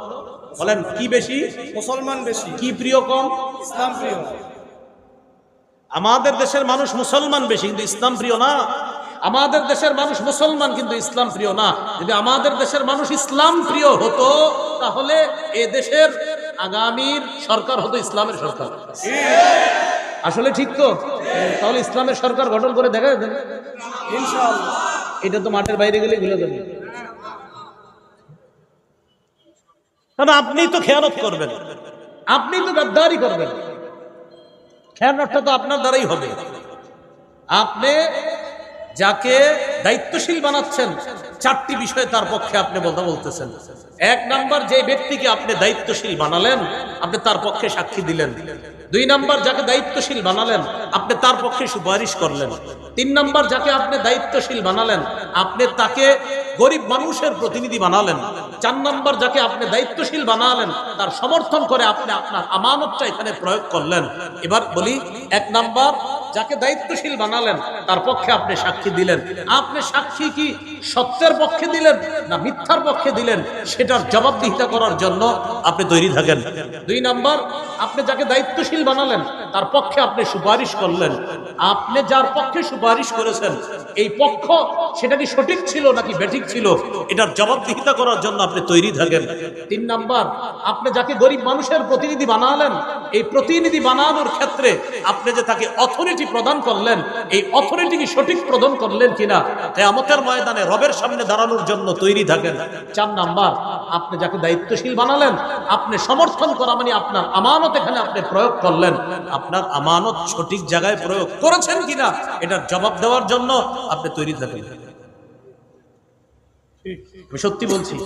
বলেন কি বেশি? মুসলমান বেশি, কি প্রিয় কম? ইসলাম প্রিয়। আমাদের দেশের মানুষ মুসলমান বেশি কিন্তু ইসলাম প্রিয় না। আমাদের দেশের মানুষ মুসলমান কিন্তু ইসলাম প্রিয় না। যদি আমাদের দেশের মানুষ ইসলাম প্রিয় হতো তাহলে এ দেশের আগামীর সরকার হতো ইসলামের সরকার। আসলে ঠিক তো? তাহলে ইসলামের সরকার গঠন করে দেখা দেন ইনশাআল্লাহ। এটা তো মাঠের বাইরে গেলে ভুলে যাবে। কারণ আপনি তো খেয়ানত করবেন, আপনি তো গাদ্দারি করবেন, খেয়ানতটা তো আপনার দ্বারাই হবে। আপনি যাকে দায়িত্বশীল বানাচ্ছেন, 4টি বিষয় তার পক্ষে আপনি কথা বলতেছেন। 1 নাম্বার, যে ব্যক্তিকে আপনি দায়িত্বশীল বানালেন আপনি তার পক্ষে সাক্ষী দিলেন। 2 নাম্বার, যাকে দায়িত্বশীল বানালেন আপনি তার পক্ষে সুপারিশ করলেন। 3 নাম্বার, যাকে আপনি দায়িত্বশীল বানালেন আপনি তাকে গরিব মানুষের প্রতিনিধি বানালেন। 4 নাম্বার, যাকে আপনি দায়িত্বশীল বানালেন তার সমর্থন করে আপনি আপনার আমানতটা এখানে প্রয়োগ করলেন। এবার বলি, 1 নাম্বার, যাকে দায়িত্বশীল বানালেন তার পক্ষে আপনি সাক্ষী দিলেন। আপনি সাক্ষী কি সত্যের পক্ষে দিলেন না মিথ্যার পক্ষে দিলেন সেটার জবাবদিহিতা করার জন্য আপনি তৈরি থাকেন। 2 নাম্বার, আপনি যাকে দায়িত্বশীল বানালেন তার পক্ষে আপনি সুপারিশ করলেন। আপনি যার পক্ষে সুপারিশ করেছেন এই পক্ষ সেটা কি সঠিক ছিল নাকি বেঠিক ছিল এটার জবাবদিহিতা করার জন্য আপনি তৈরি থাকেন। 3 নাম্বার, আপনি যাকে গরিব মানুষের প্রতিনিধি বানালেন এই প্রতিনিধি বানানোর ক্ষেত্রে আপনি যে তাকে অথরিটি প্রদান করলেন এই অথরিটি কি সঠিক প্রদান করলেন কিনা কিয়ামতের ময়দানে রবের সামনে দাঁড়ানোর জন্য তৈরি থাকেন। 4 নাম্বার, আপনি যাকে দায়িত্বশীল বানালেন আপনি সমর্থন করা মানে আপনার আমানত এখানে আপনি প্রয়োগ করলেন, আপনার আমানত সঠিক জায়গায় প্রয়োগ করেছেন কিনা এটার জবাব দেওয়ার জন্য আপনি তৈরি থাকেন। আমি সত্যি বলছি,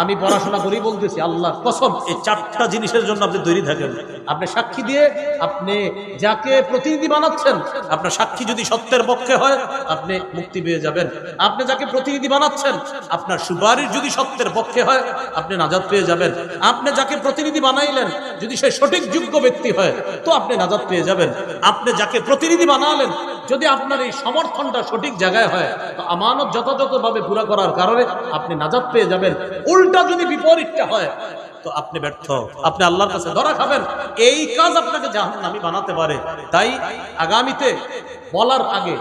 আমি পড়াশোনা করি বলতেছি, আল্লাহর কসম, এই 4টা জিনিসের জন্য আপনি তৈরি থাকেন। আপনি সাক্ষী দিয়ে আপনি যাকে প্রতিনিধি বানাচ্ছেন আপনার সাক্ষী যদি সত্যের পক্ষে হয় আপনি মুক্তি পেয়ে যাবেন। আপনি যাকে প্রতিনিধি বানাচ্ছেন আপনার সুপারিশ যদি সত্যের পক্ষে হয় আপনি নাজাত পেয়ে যাবেন। আপনি যাকে প্রতিনিধি বানাইলেন যদি সে সঠিক যোগ্য ব্যক্তি হয় তো আপনি নাজাত পেয়ে যাবেন। আপনি যাকে প্রতিনিধি বানালেন যদি আপনার এই সমর্থনটা সঠিক জায়গায় হয় তো আমানত যথাযথভাবে পুরা করার কারণে আপনি নাজাত পেয়ে যাবেন। উল্টা যদি বিপরীতটা হয় তো আপনি ব্যর্থ, আপনি আল্লাহর কাছে ধরা খাবেন। এই কাজ আপনাকে জাহান্নামী বানাতে পারে। তাই আগামীতে বলার আগে,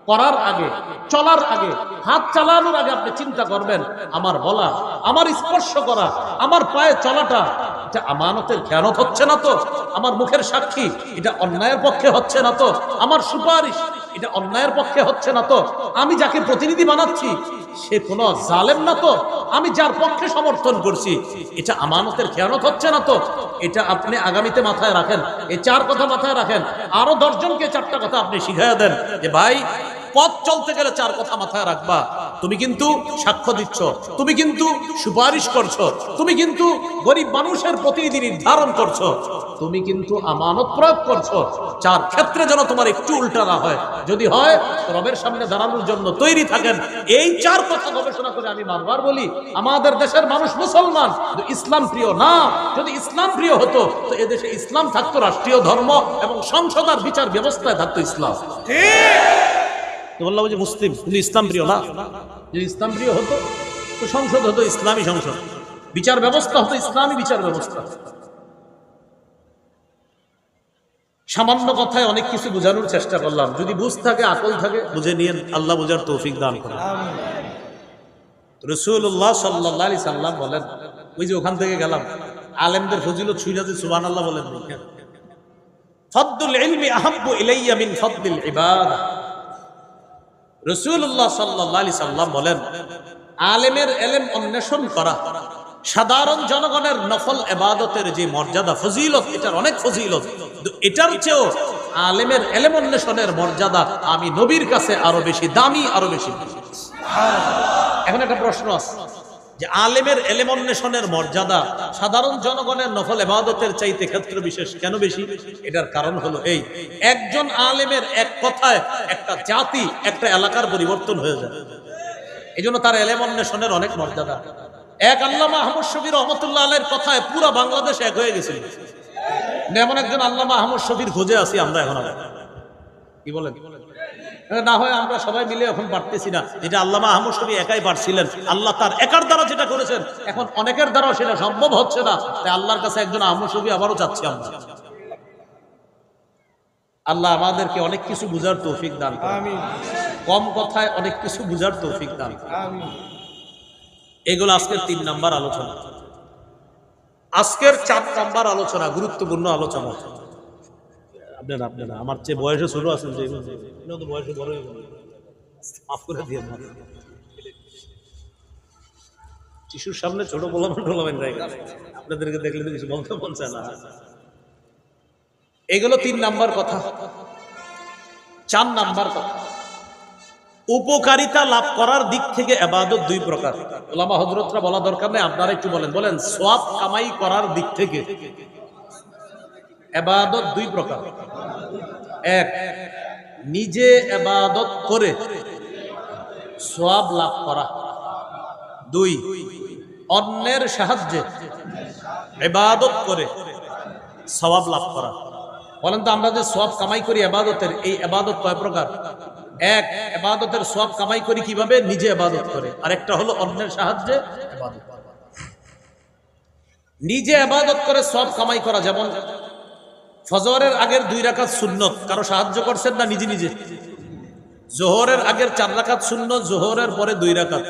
করার আগে, চলার আগে, হাত চালানোর আগে আপনি চিন্তা করবেন আমার বলা, আমার স্পর্শ করা, আমার পায়ে চলাটা এটা আমানতের খেয়ানত হচ্ছে না তো, আমার মুখের সাক্ষী এটা অন্যায়ের পক্ষে হচ্ছে না তো, আমার সুপারিশ এটা অন্যায়ের পক্ষে হচ্ছে না তো? আমি যাকে প্রতিনিধি বানাচ্ছি সে কোনো জালেম না তো? আমি যার পক্ষে সমর্থন করছি এটা আমানতের খেয়ানত হচ্ছে না তো? এটা আপনি আগামীতে মাথায় রাখেন, এই 4 কথা মাথায় রাখেন। আরো 10 জনকে 4টা কথা আপনি শিখাইয়া দেন যে ভাই পথ চলতে গেলে 4 কথা মাথায় রাখবা। তুমি কিন্তু সাক্ষ্য দিচ্ছ, তুমি কিন্তু সুপারিশ করছো, তুমি কিন্তু গরিব মানুষের প্রতিনিধি নির্ধারণ করছো, তুমি কিন্তু আমানত প্রয়োগ করছো। 4 ক্ষেত্রে যেন তোমার একটু উল্টা না হয়। যদি হয় রবের সামনে দাঁড়ানোর জন্য তৈরি থাকেন। এই 4 কথা গবেষণা করে আমি বারবার বলি, আমাদের দেশের মানুষ মুসলমান, ইসলাম প্রিয় না। যদি ইসলাম প্রিয় হতো তো এদেশে ইসলাম থাকতো রাষ্ট্রীয় ধর্ম এবং সংসদ আর বিচার ব্যবস্থায় থাকতো ইসলাম। বললাম যে মুসলিম কিন্তু ইসলাম প্রিয় না। যদি ইসলাম প্রিয় হতো তো সংসদ হতো ইসলামী সংসদ, বিচার ব্যবস্থা হতো ইসলামী বিচার ব্যবস্থা। সামান্য কথায় অনেক কিছু বোঝানোর চেষ্টা করলাম। যদি বুঝ থাকে, আকল থাকে, বুঝে নিয়েন। আল্লাহ বোঝার তৌফিক দান করেন। রাসূলুল্লাহ সাল্লাল্লাহু আলাইহি সাল্লাম বলেন, ওই যে ওখান থেকে গেলাম, আলেমদের ফজিলত শুইনা যে সুবহানাল্লাহ বলেন, ফাদলুল ইলমি আহাব্বু ইলাইয়া মিন ফাদলিল ইবাদাহ। রাসূলুল্লাহ সাল্লাল্লাহু আলাইহি সাল্লাম বলেন, আলেমের ইলম অন্বেষণ করা সাধারণ জনগণের নফল ইবাদতের যে মর্যাদা, ফজিলত, এটার অনেক ফজিলত, এটার চেয়েও আলেমের ইলম অন্বেষণের মর্যাদা আমি নবীর কাছে আরো বেশি দামি, আরো বেশি। এখন একটা প্রশ্ন আছে যে আলেমের ইলম অন্বেষণের মর্যাদা সাধারণ জনগণের নফল ইবাদতের চাইতে ক্ষেত্র বিশেষ কেন বেশি? এটার কারণ হলো এই, একজন আলেমের এক কথায় একটা জাতি, একটা এলাকার পরিবর্তন হয়ে যায়। এজন্য তার ইলম অন্বেষণের অনেক মর্যাদা। এক আল্লামা আহমদ শফী রহমতুল্লাহ আলাইহির কথায় পুরো বাংলাদেশ এক হয়ে গেছিল। এমন একজন আল্লামা আহমদ শফীর খোঁজে আছি আমরা এখন। কি বলেন? না হয় আমরা সবাই মিলে এখন পারতেছি না, যেটা আল্লামা আহমদ শফী একাই পারছিলেন। আল্লাহ তার একার দ্বারা যেটা করেছেন এখন অনেকের দ্বারাও সেটা সম্ভব হচ্ছে না। তাই আল্লাহর কাছে একজন আহমদ শফী আবারও চাচ্ছি আমরা। আল্লাহ আমাদেরকে অনেক কিছু বুঝার তৌফিক দান করেন। আমিন। কম কথায় অনেক কিছু বুঝার তৌফিক দান করেন। আমিন। এগুলো আজকের 3 নাম্বার আলোচনা। আজকের 4 নাম্বার আলোচনা গুরুত্বপূর্ণ আলোচনা। আপনারা আমার চেয়ে বয়সে ছোট আছেন, যে তো বয়সে বড়ই, মাফ করে দিয়ে শিশুর সামনে ছোট বলবেন, আপনাদেরকে দেখলে তো কিছু বলতে মন চায় না। এগুলো 3 নাম্বার কথা। 4 নাম্বার কথা, উপকারিতা লাভ করার দিক থেকে ইবাদত 2 প্রকার। উলামা হযরতরা বলা দরকার নেই, আপনারা একটু বলেন সওয়াব কামাই করার দিক থেকে ইবাদত 2 প্রকার। 1, নিজে ইবাদত করে সওয়াব লাভ করা। 2, অন্যের সাহায্যে ইবাদত করে সওয়াব লাভ করা। বলেন তো, আমরা যে সওয়াব কামাই করি ইবাদতের, এই ইবাদত কয় প্রকার? 1, ইবাদতের সওয়াব কামাই করি কিভাবে? নিজে ইবাদত করে। আর একটা হলো অন্যের সাহায্যে ইবাদত। নিজে ইবাদত করে সওয়াব কামাই করা, যেমন ফজরের আগের 2 রাকাত সুন্নত কারো সাহায্য করছেন না নিজে নিজে? যোহরের আগের 4 রাকাত সুন্নত, যোহরের পরে 2 রাকাত,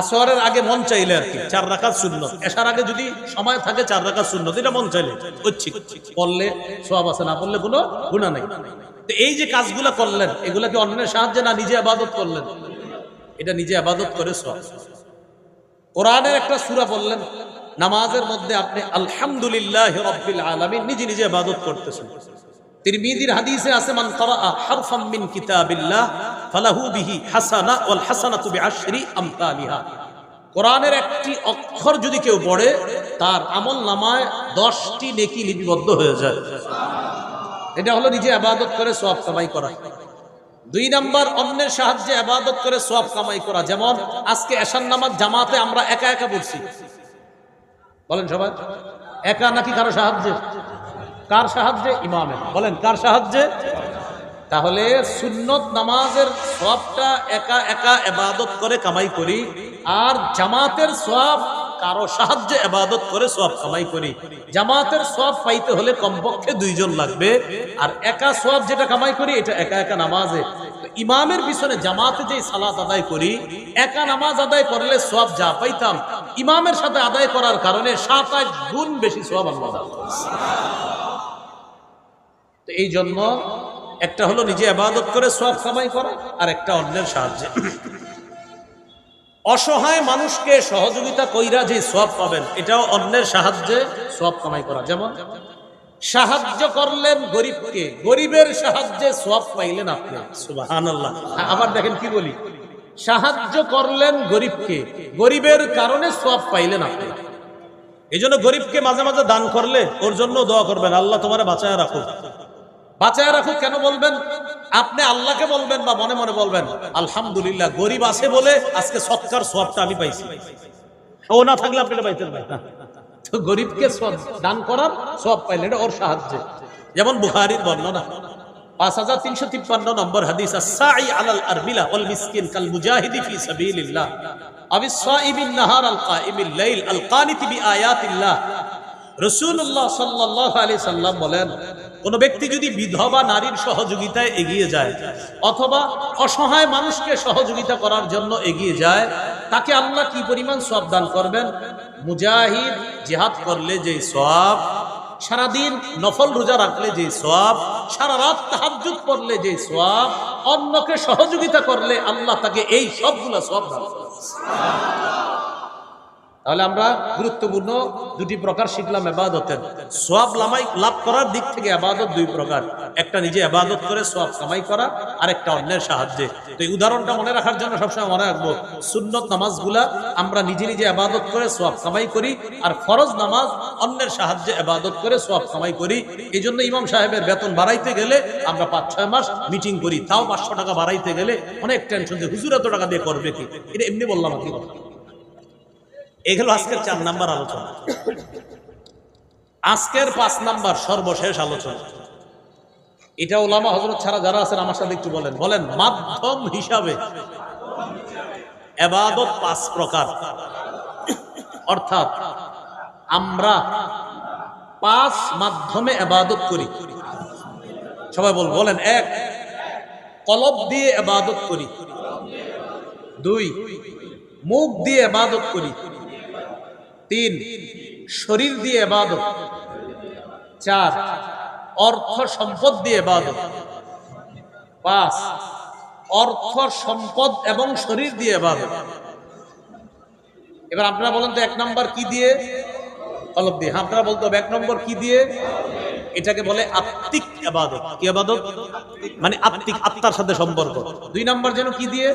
আসরের আগে মন চাইলে আর কি 4 রাকাত সুন্নত, এশার আগে যদি সময় থাকে 4 রাকাত সুন্নত, এটা মন চাইলে পড়লে সওয়াব আছে, না পড়লে কোনো গুনাহ নাই। তো এই যে কাজগুলো করলেন, এগুলা কি অন্যের সাহায্যে না নিজে ইবাদত করলেন? এটা নিজে ইবাদত করে সওয়াব। কোরআনের একটা সূরা পড়লেন, নামাজের মধ্যে আপনি আলহামদুলিল্লাহি রাব্বিল আলামিন নিজে নিজে ইবাদত করতেছেন। তিরমিজির হাদিসে আছে, মান ক্বারাআ হারফাম মিন কিতাবিল্লাহ ফালাহু বিহি হাসানা ওয়াল হাসানাতু বিআশরি আমসালিহা। কোরআনের একটি অক্ষর যদি কেউ পড়ে, তার আমল নামায় 10টি নেকি লিপিবদ্ধ হয়ে যায়। এটা হলো নিজে ইবাদত করে সওয়াব কামাই করা। 2 নাম্বার, অন্যের সাহায্যে ইবাদত করে সওয়াব কামাই করা। যেমন আজকে এশার নামাজ জামাতে আমরা একা একা পড়ছি, বলেন সবাই একা নাকি কারো সাহায্যে? কার সাহায্যে? ইমামের। বলেন কার সাহায্যে? তাহলে সুন্নত নামাজের সওয়াবটা একা একা ইবাদত করে কামাই করি, আর জামাতের সওয়াব কারো সাহায্যে ইবাদত করে সওয়াব কামাই করি। জামাতের সওয়াব পাইতে হলে কমপক্ষে 2 জন লাগবে, আর একা সওয়াব যেটা কামাই করি এটা একা একা নামাজে। ইমামের পিছনে জামাতে যে সালাত আদায় করি, একা নামাজ আদায় করলে সওয়াব যা পাইতাম, ইমামের সাথে আদায় করার কারণে 7-8 গুণ বেশি সওয়াব আল্লাহ দান করেন। তো এই জন্য একটা হলো নিজে ইবাদত করে সওয়াব কামাই করা, আর একটা অন্যের সাহায্যে। অসহায় মানুষকে সহযোগিতা কইরা যে সওয়াব পাবেন, এটাও অন্যের সাহায্যে সওয়াব কামাই করা। যেমন সাহায্য করলেন গরিবকে, গরিবের সাহায্যে সওয়াব পাইলেন আপনি, সুবহানাল্লাহ। আবার দেখেন কি বলি, সাহায্য করলেন গরিবকে, গরিবের কারণে সওয়াব পাইলেন আপনি। এই জন্য গরিবকে মাঝে মাঝে দান করলে ওর জন্য দোয়া করবেন, আল্লাহ তোমারে বাঁচায় রাখো। বাঁচায় রাখো কেন বলবেন? আপনি আল্লাহকে বলবেন বা মনে মনে বলবেন, আলহামদুলিল্লাহ গরিব আছে বলে আজকে সৎকার সওয়াবটা আমি পাইছি, ও না থাকলে আপনি এটা পাইতেন না। তো গরিবকে দান করার সওয়াব পাইলেন, এটা ওর সাহায্যে। যেমন বুখারীর বর্ণনা 5353 নম্বর হাদিস, as-সাই আলাল আরমিলা ওয়াল মিসকিন কাল মুজাহিদি ফি সাবিলিল্লাহ আবিস সাইবিন নাহার আল কাইমিল লাইল আল কানিতি বিআয়াতিল্লাহ। রাসূলুল্লাহ সাল্লাল্লাহু আলাইহি সাল্লাম বলেন, কোন ব্যক্তি যদি বিধবা নারীর সহযোগিতায় এগিয়ে যায় অথবা অসহায় মানুষকে সহযোগিতা করার জন্য এগিয়ে যায়, তাকে আল্লাহ কি পরিমাণ সওয়াব দান করবেন? মুজাহিদ জিহাদ করলে যে সওয়াব, সারাদিন নফল রোজা রাখলে যে সওয়াব, সারা রাত তাহাজ্জুদ পড়লে যে সওয়াব, অন্যকে সহযোগিতা করলে আল্লাহ তাকে এই সবগুলো সওয়াব দান করেন। তাহলে আমরা গুরুত্বপূর্ণ দুটি প্রকার শিখলাম ইবাদতের। সওয়াব লাভ করার দিক থেকে ইবাদত দুই প্রকার, একটা নিজে ইবাদত করে সওয়াব কামাই করা, আর একটা অন্যের সাহায্যে। তো এই উদাহরণটা মনে রাখার জন্য সবসময় মনে রাখবো, সুন্নত নামাজগুলা আমরা নিজে নিজে ইবাদত করে সওয়াব কামাই করি, আর ফরজ নামাজ অন্যের সাহায্যে ইবাদত করে সওয়াব কামাই করি। এই জন্য ইমাম সাহেবের বেতন বাড়াইতে গেলে আমরা 5-6 মাস মিটিং করি, তাও 500 টাকা বাড়াইতে গেলে অনেক টেনশন, যে হুজুর এত টাকা দিয়ে করবে কি? এটা এমনি বললাম আর কি কথা। এগুলো আজকের 4 নাম্বার আলোচনা। আজকের 5 নাম্বার সর্বশেষ আলোচনা, এটা ওলামা হযরত ছাড়া যারা আছেন আমার সাথে একটু বলেন, বলেন মাধ্যম হিসাবে ইবাদত 5 প্রকার। অর্থাৎ আমরা 5 মাধ্যমে ইবাদত করি। সবাই বলেন, 1 কলব দিয়ে ইবাদত করি, 2 মুখ দিয়ে ইবাদত করি, 3 শরীর দিয়ে ইবাদত, 4 অর্থ সম্পদ দিয়ে ইবাদত, 5 অর্থ সম্পদ এবং শরীর দিয়ে ইবাদত। এবার আপনারা বলেন তো 1 নম্বর কি দিয়ে? কলব দিয়ে। হ্যাঁ, আপনারা বলতে হবে 1 নম্বর কি দিয়ে? এটাকে বলে আত্মিক ইবাদত। কি ইবাদত? মানে আত্মিক, আত্মার সাথে সম্পর্ক। 2 নম্বর যেন কি দিয়ে?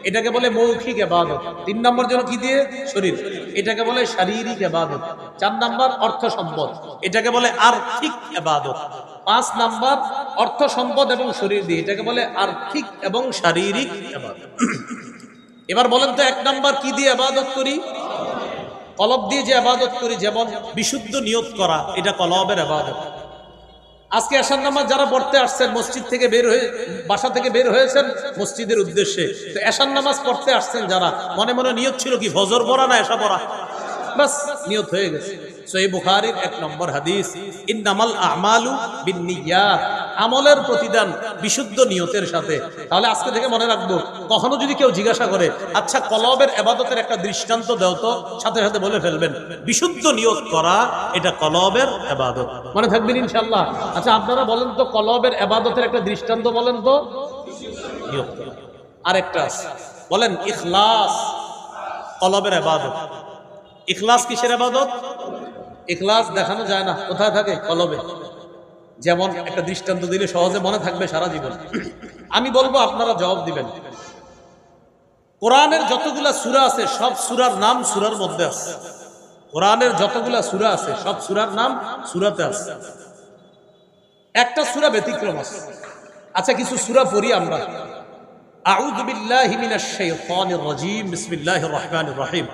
এটাকে বলে মৌখিক ইবাদত। 3 নম্বর যেন কি দিয়ে? শরীর, এটাকে বলে শারীরিক ইবাদত। 4 নম্বর অর্থ সম্পদ, এটাকে বলে আর্থিক ইবাদত। 5 নম্বর অর্থ সম্পদ এবং শরীর দিয়ে, এটাকে বলে আর্থিক এবং শারীরিক ইবাদত। এবার বলেন তো 1 নম্বর কি দিয়ে ইবাদত করি? কলব দিয়ে যে ইবাদত করি, যেমন বিশুদ্ধ নিয়ত করা, এটা কলবের ইবাদত। আজকে এশার নামাজ যারা পড়তে আসছেন, মসজিদ থেকে বের হয়ে, বাসা থেকে বের হয়েছেন মসজিদের উদ্দেশ্যে, তো এশার নামাজ পড়তে আসছেন যারা, মনে মনে নিয়ত ছিল কি ফজর পড়া না এশা পড়া, বাস নিয়ত হয়ে গেছে। সহিহ বুখারীর 1 নম্বর হাদিস, ইন্নামাল আমালু বিন্নিয়াত, আমলের প্রতিদান বিশুদ্ধ নিয়তের সাথে। তাহলে আজকে থেকে মনে রাখবো, কখনো যদি কেউ জিজ্ঞাসা করে, আচ্ছা কলবের ইবাদতের একটা দৃষ্টান্ত দাও তো, সাথে সাথে বলে ফেলবেন বিশুদ্ধ নিয়ত করা, এটা কলবের ইবাদত। মনে থাকবেন ইনশাআল্লাহ। আচ্ছা আপনারা বলেন তো কলবের ইবাদতের একটা দৃষ্টান্ত বলেন তো। নিয়ত। আরেকটা বলেন ইখলাস, কলবের ইবাদত। ইখলাস কিসের ইবাদত? ইখলাস দেখানো যায় না, কোথায় থাকে? কলবে। যেমন একটা দৃষ্টান্ত দিলে সহজে মনে থাকবে সারা জীবন। আমি বলবো, আপনারা জবাব দিবেন। কোরআনের যতগুলা সূরা আছে সব সূরার নাম সূরার মধ্যে আছে। কোরআনের যতগুলা সূরা আছে সব সূরার নাম সূরাতে আছে, একটা সূরা ব্যতিক্রম আছে। আচ্ছা কিছু সূরা পড়ি আমরা। আউযু বিল্লাহি মিনাশ শাইতানির রাজীম, বিসমিল্লাহির রহমানির রহিম।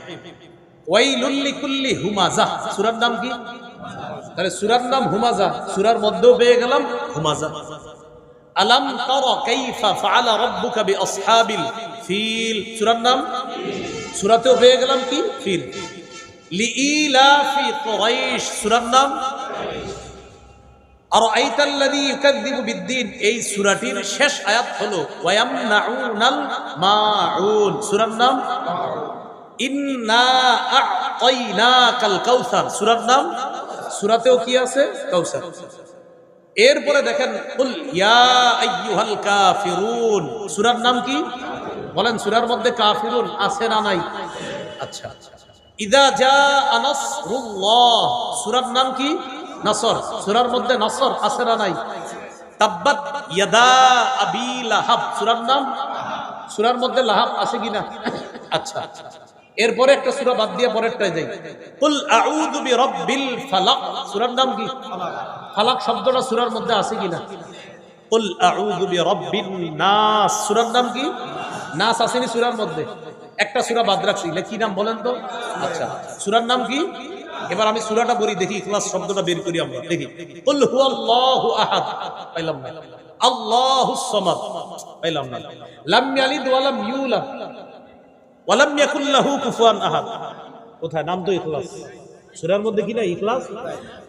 ওয়াইলুল লিকুল্লি হুমাযা, সূরার নাম কি? তাহলে সূরার নাম হুমাযা, সূরার মধ্যেও পেয়ে গেলাম হুমাযা। আলাম তারা কাইফা ফাআলা রাব্বুকা বিআসহাবিল ফিল, সূরার নাম, সূরাতেও পেয়ে গেলাম কি? ফিল। লিইলাফি কুরাইশ, সূরার নাম আরাআইতাল্লাযী ইউকাযযিবু বিদ্দীন, এই সূরাটির শেষ আয়াত হলো ওয়ায়ামনাউনাল মাউন, সূরার নাম ইন্না আ'তাইনাকাল কাউসার, সূরার নাম, সূরাতেও কি আছে? কাউসার। এরপরে দেখেন কুল ইয়া আইয়ুহাল কাফিরুন, সূরার নাম কি বলেন? সূরার মধ্যে কাফিরুন আছে না নাই? আচ্ছা, ইদা জাআ নাসরুল্লাহ, সূরার নাম কি? নাসর, সূরার মধ্যে নাসর আছে না নাই? তাব্বাত ইয়াদা আবি লাহাব, সূরার নাম? সূরার মধ্যে লাহাব আছে কিনা? আচ্ছা, এরপরে একটা সূরা বাদ দিয়ে পরেরটায় যাই। কুল আউযু বিরাব্বিল ফালাক, সূরার নাম কি? ফালাক শব্দটা সূরার মধ্যে আছে কিনা? কুল আউযু বিরাব্বিন নাস, সূরার নাম কি? নাস আসেনি সূরার মধ্যে, একটা সূরা বাদ রাখছি, কি নাম বলেন তো? আচ্ছা, সূরার নাম কি? এবার আমি সূরাটা বলি, দেখি ইখলাস শব্দটা বের করি আমরা, দেখি। কুল হুয়াল্লাহু আহাদ, পাইলাম না। আল্লাহুস সামাদ, পাইলাম না। লাম ইয়ালিদ ওয়া লাম ইউলাদ ওয়া লাম ইয়াকুল লাহু কুফুয়ান আহাদ, কোথায়? নাম তো ইখলাস, সূরার মধ্যে কি না ইখলাস?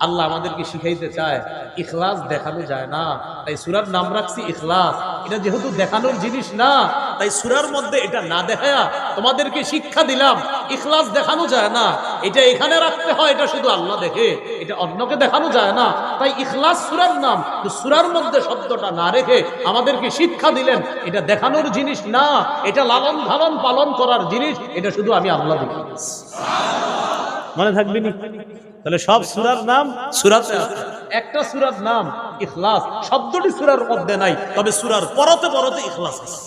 আল্লাহ আমাদেরকে শিখাইতে চায় ইখলাস দেখানো যায় না, তাই সূরার নাম রাখছি ইখলাস। এটা যেহেতু দেখানোর জিনিস না, তাই সূরার মধ্যে এটা না দেখায়া তোমাদেরকে শিক্ষা দিলাম ইখলাস দেখানো যায় না, এটা এখানে রাখতে হয়, এটা শুধু আল্লাহ দেখে, এটা অন্যকে দেখানো যায় না। তাই ইখলাস সূরার নাম, সূরার মধ্যে শব্দটা না রেখে আমাদেরকে শিক্ষা দিলেন এটা দেখানোর জিনিস না, এটা লালন পালন পালন করার জিনিস, এটা শুধু আমি আল্লাহ দেখি। মনে থাকবে নি? তাহলে সব সূরার নাম সূরাতে আছে, একটা সূরার নাম ইখলাস, শব্দটি সূরার মধ্যে নাই, তবে সূরার পরতে পরতে ইখলাস আছে।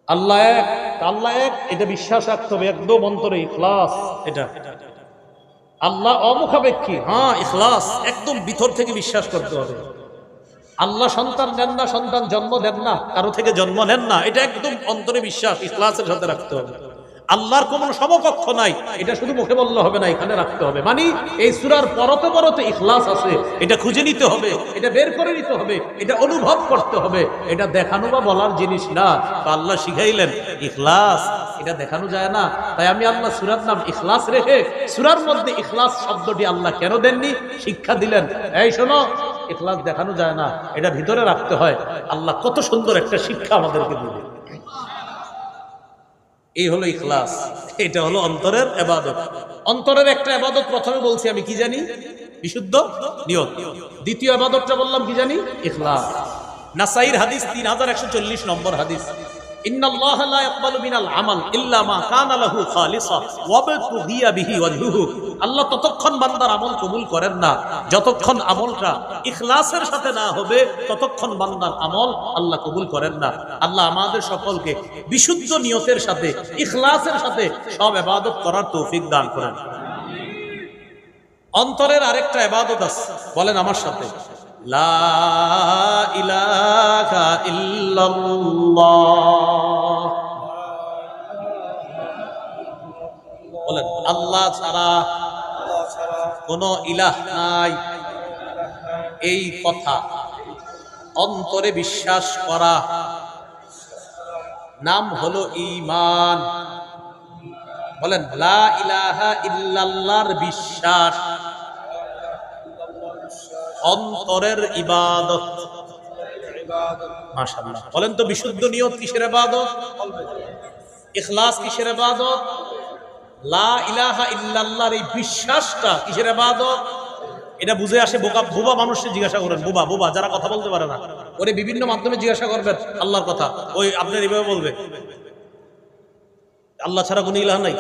আল্লাহ এক, আল্লাহ এক, এটা বিশ্বাস রাখতে হবে একদম অন্তরে, ইখলাস। এটা আল্লাহ অমুখাপেক্ষী, হ্যাঁ ইখলাস একদম ভিতর থেকে বিশ্বাস করতে হবে। আল্লাহ সন্তান দেন না, সন্তান জন্ম দেন না, কারো থেকে জন্ম নেন না, এটা একদম অন্তরে বিশ্বাস ইখলাসের সাথে রাখতে হবে। আল্লাহর কোনো সমকক্ষ নাই, এটা শুধু মুখে বললে হবে না, এখানে রাখতে হবে। মানে এই সূরার পরতে পরতে ইখলাস আছে, এটা খুঁজে নিতে হবে, এটা বের করে নিতে হবে, এটা অনুভব করতে হবে, এটা দেখানো বা বলার জিনিস না। তো আল্লাহ শিখাইলেন ইখলাস, এটা দেখানো যায় না, তাই আমি আল্লাহ সূরার নাম ইখলাস রেখে সূরার মধ্যে ইখলাস শব্দটি আল্লাহ কেন দেননি শিক্ষা দিলেন। এই শোনো, ইখলাস দেখানো যায় না, এটা ভিতরে রাখতে হয়। আল্লাহ কত সুন্দর একটা শিক্ষা আমাদেরকে দিলেন। এই হলো ইখলাস, এটা হলো অন্তরের ইবাদত। অন্তরের একটা ইবাদত প্রথমে বলছি আমি, কি জানি? বিশুদ্ধ নিয়ত। দ্বিতীয় ইবাদতটা বললাম কি জানি? ইখলাস। নাসাইর হাদিস 3140 নম্বর হাদিস, ইন্নাল্লাহা লা ইয়াকবালু মিনাল আমাল ইল্লা মা কানা লাহু খালিসা ওয়া বাতুগিয়া বিহি ওয়াজহুহু। আল্লাহ ততক্ষণ বান্দার আমল কবুল করেন না যতক্ষণ আমলটা ইখলাসের সাথে না হবে, ততক্ষণ বান্দার আমল আল্লাহ কবুল করেন না। আল্লাহ আমাদের সকলকে বিশুদ্ধ নিয়তের সাথে ইখলাসের সাথে সব ইবাদত করার তৌফিক দান করেন। অন্তরের আরেকটা ইবাদত আছে, বলেন আমার সাথে, লা ইলাহা ইল্লাল্লাহ। বলেন আল্লাহ ছাড়া কোনো ইলাহ নাই, এই কথা অন্তরে বিশ্বাস করা নাম হলো ঈমান। বলেন লা ইলাহা ইল্লাল্লাহর বিশ্বাস অন্তরের ইবাদত। মাশাআল্লাহ, বলেন তো বিশুদ্ধ নিয়ত কিসের ইবাদত? ইখলাস কিসের ইবাদত? লা ইলাহা ইল্লাল্লাহর এই বিশ্বাসটা কিসের ইবাদত? এটা বুঝে আসে বোবা মানুষকে জিজ্ঞাসা করেন, বোবা যারা কথা বলতে পারে না, ওরে বিভিন্ন মাধ্যমে জিজ্ঞাসা করবেন আল্লাহর কথা, ওই আপনার এইভাবে বলবে আল্লাহ ছাড়া কোনো ইলাহ নাই,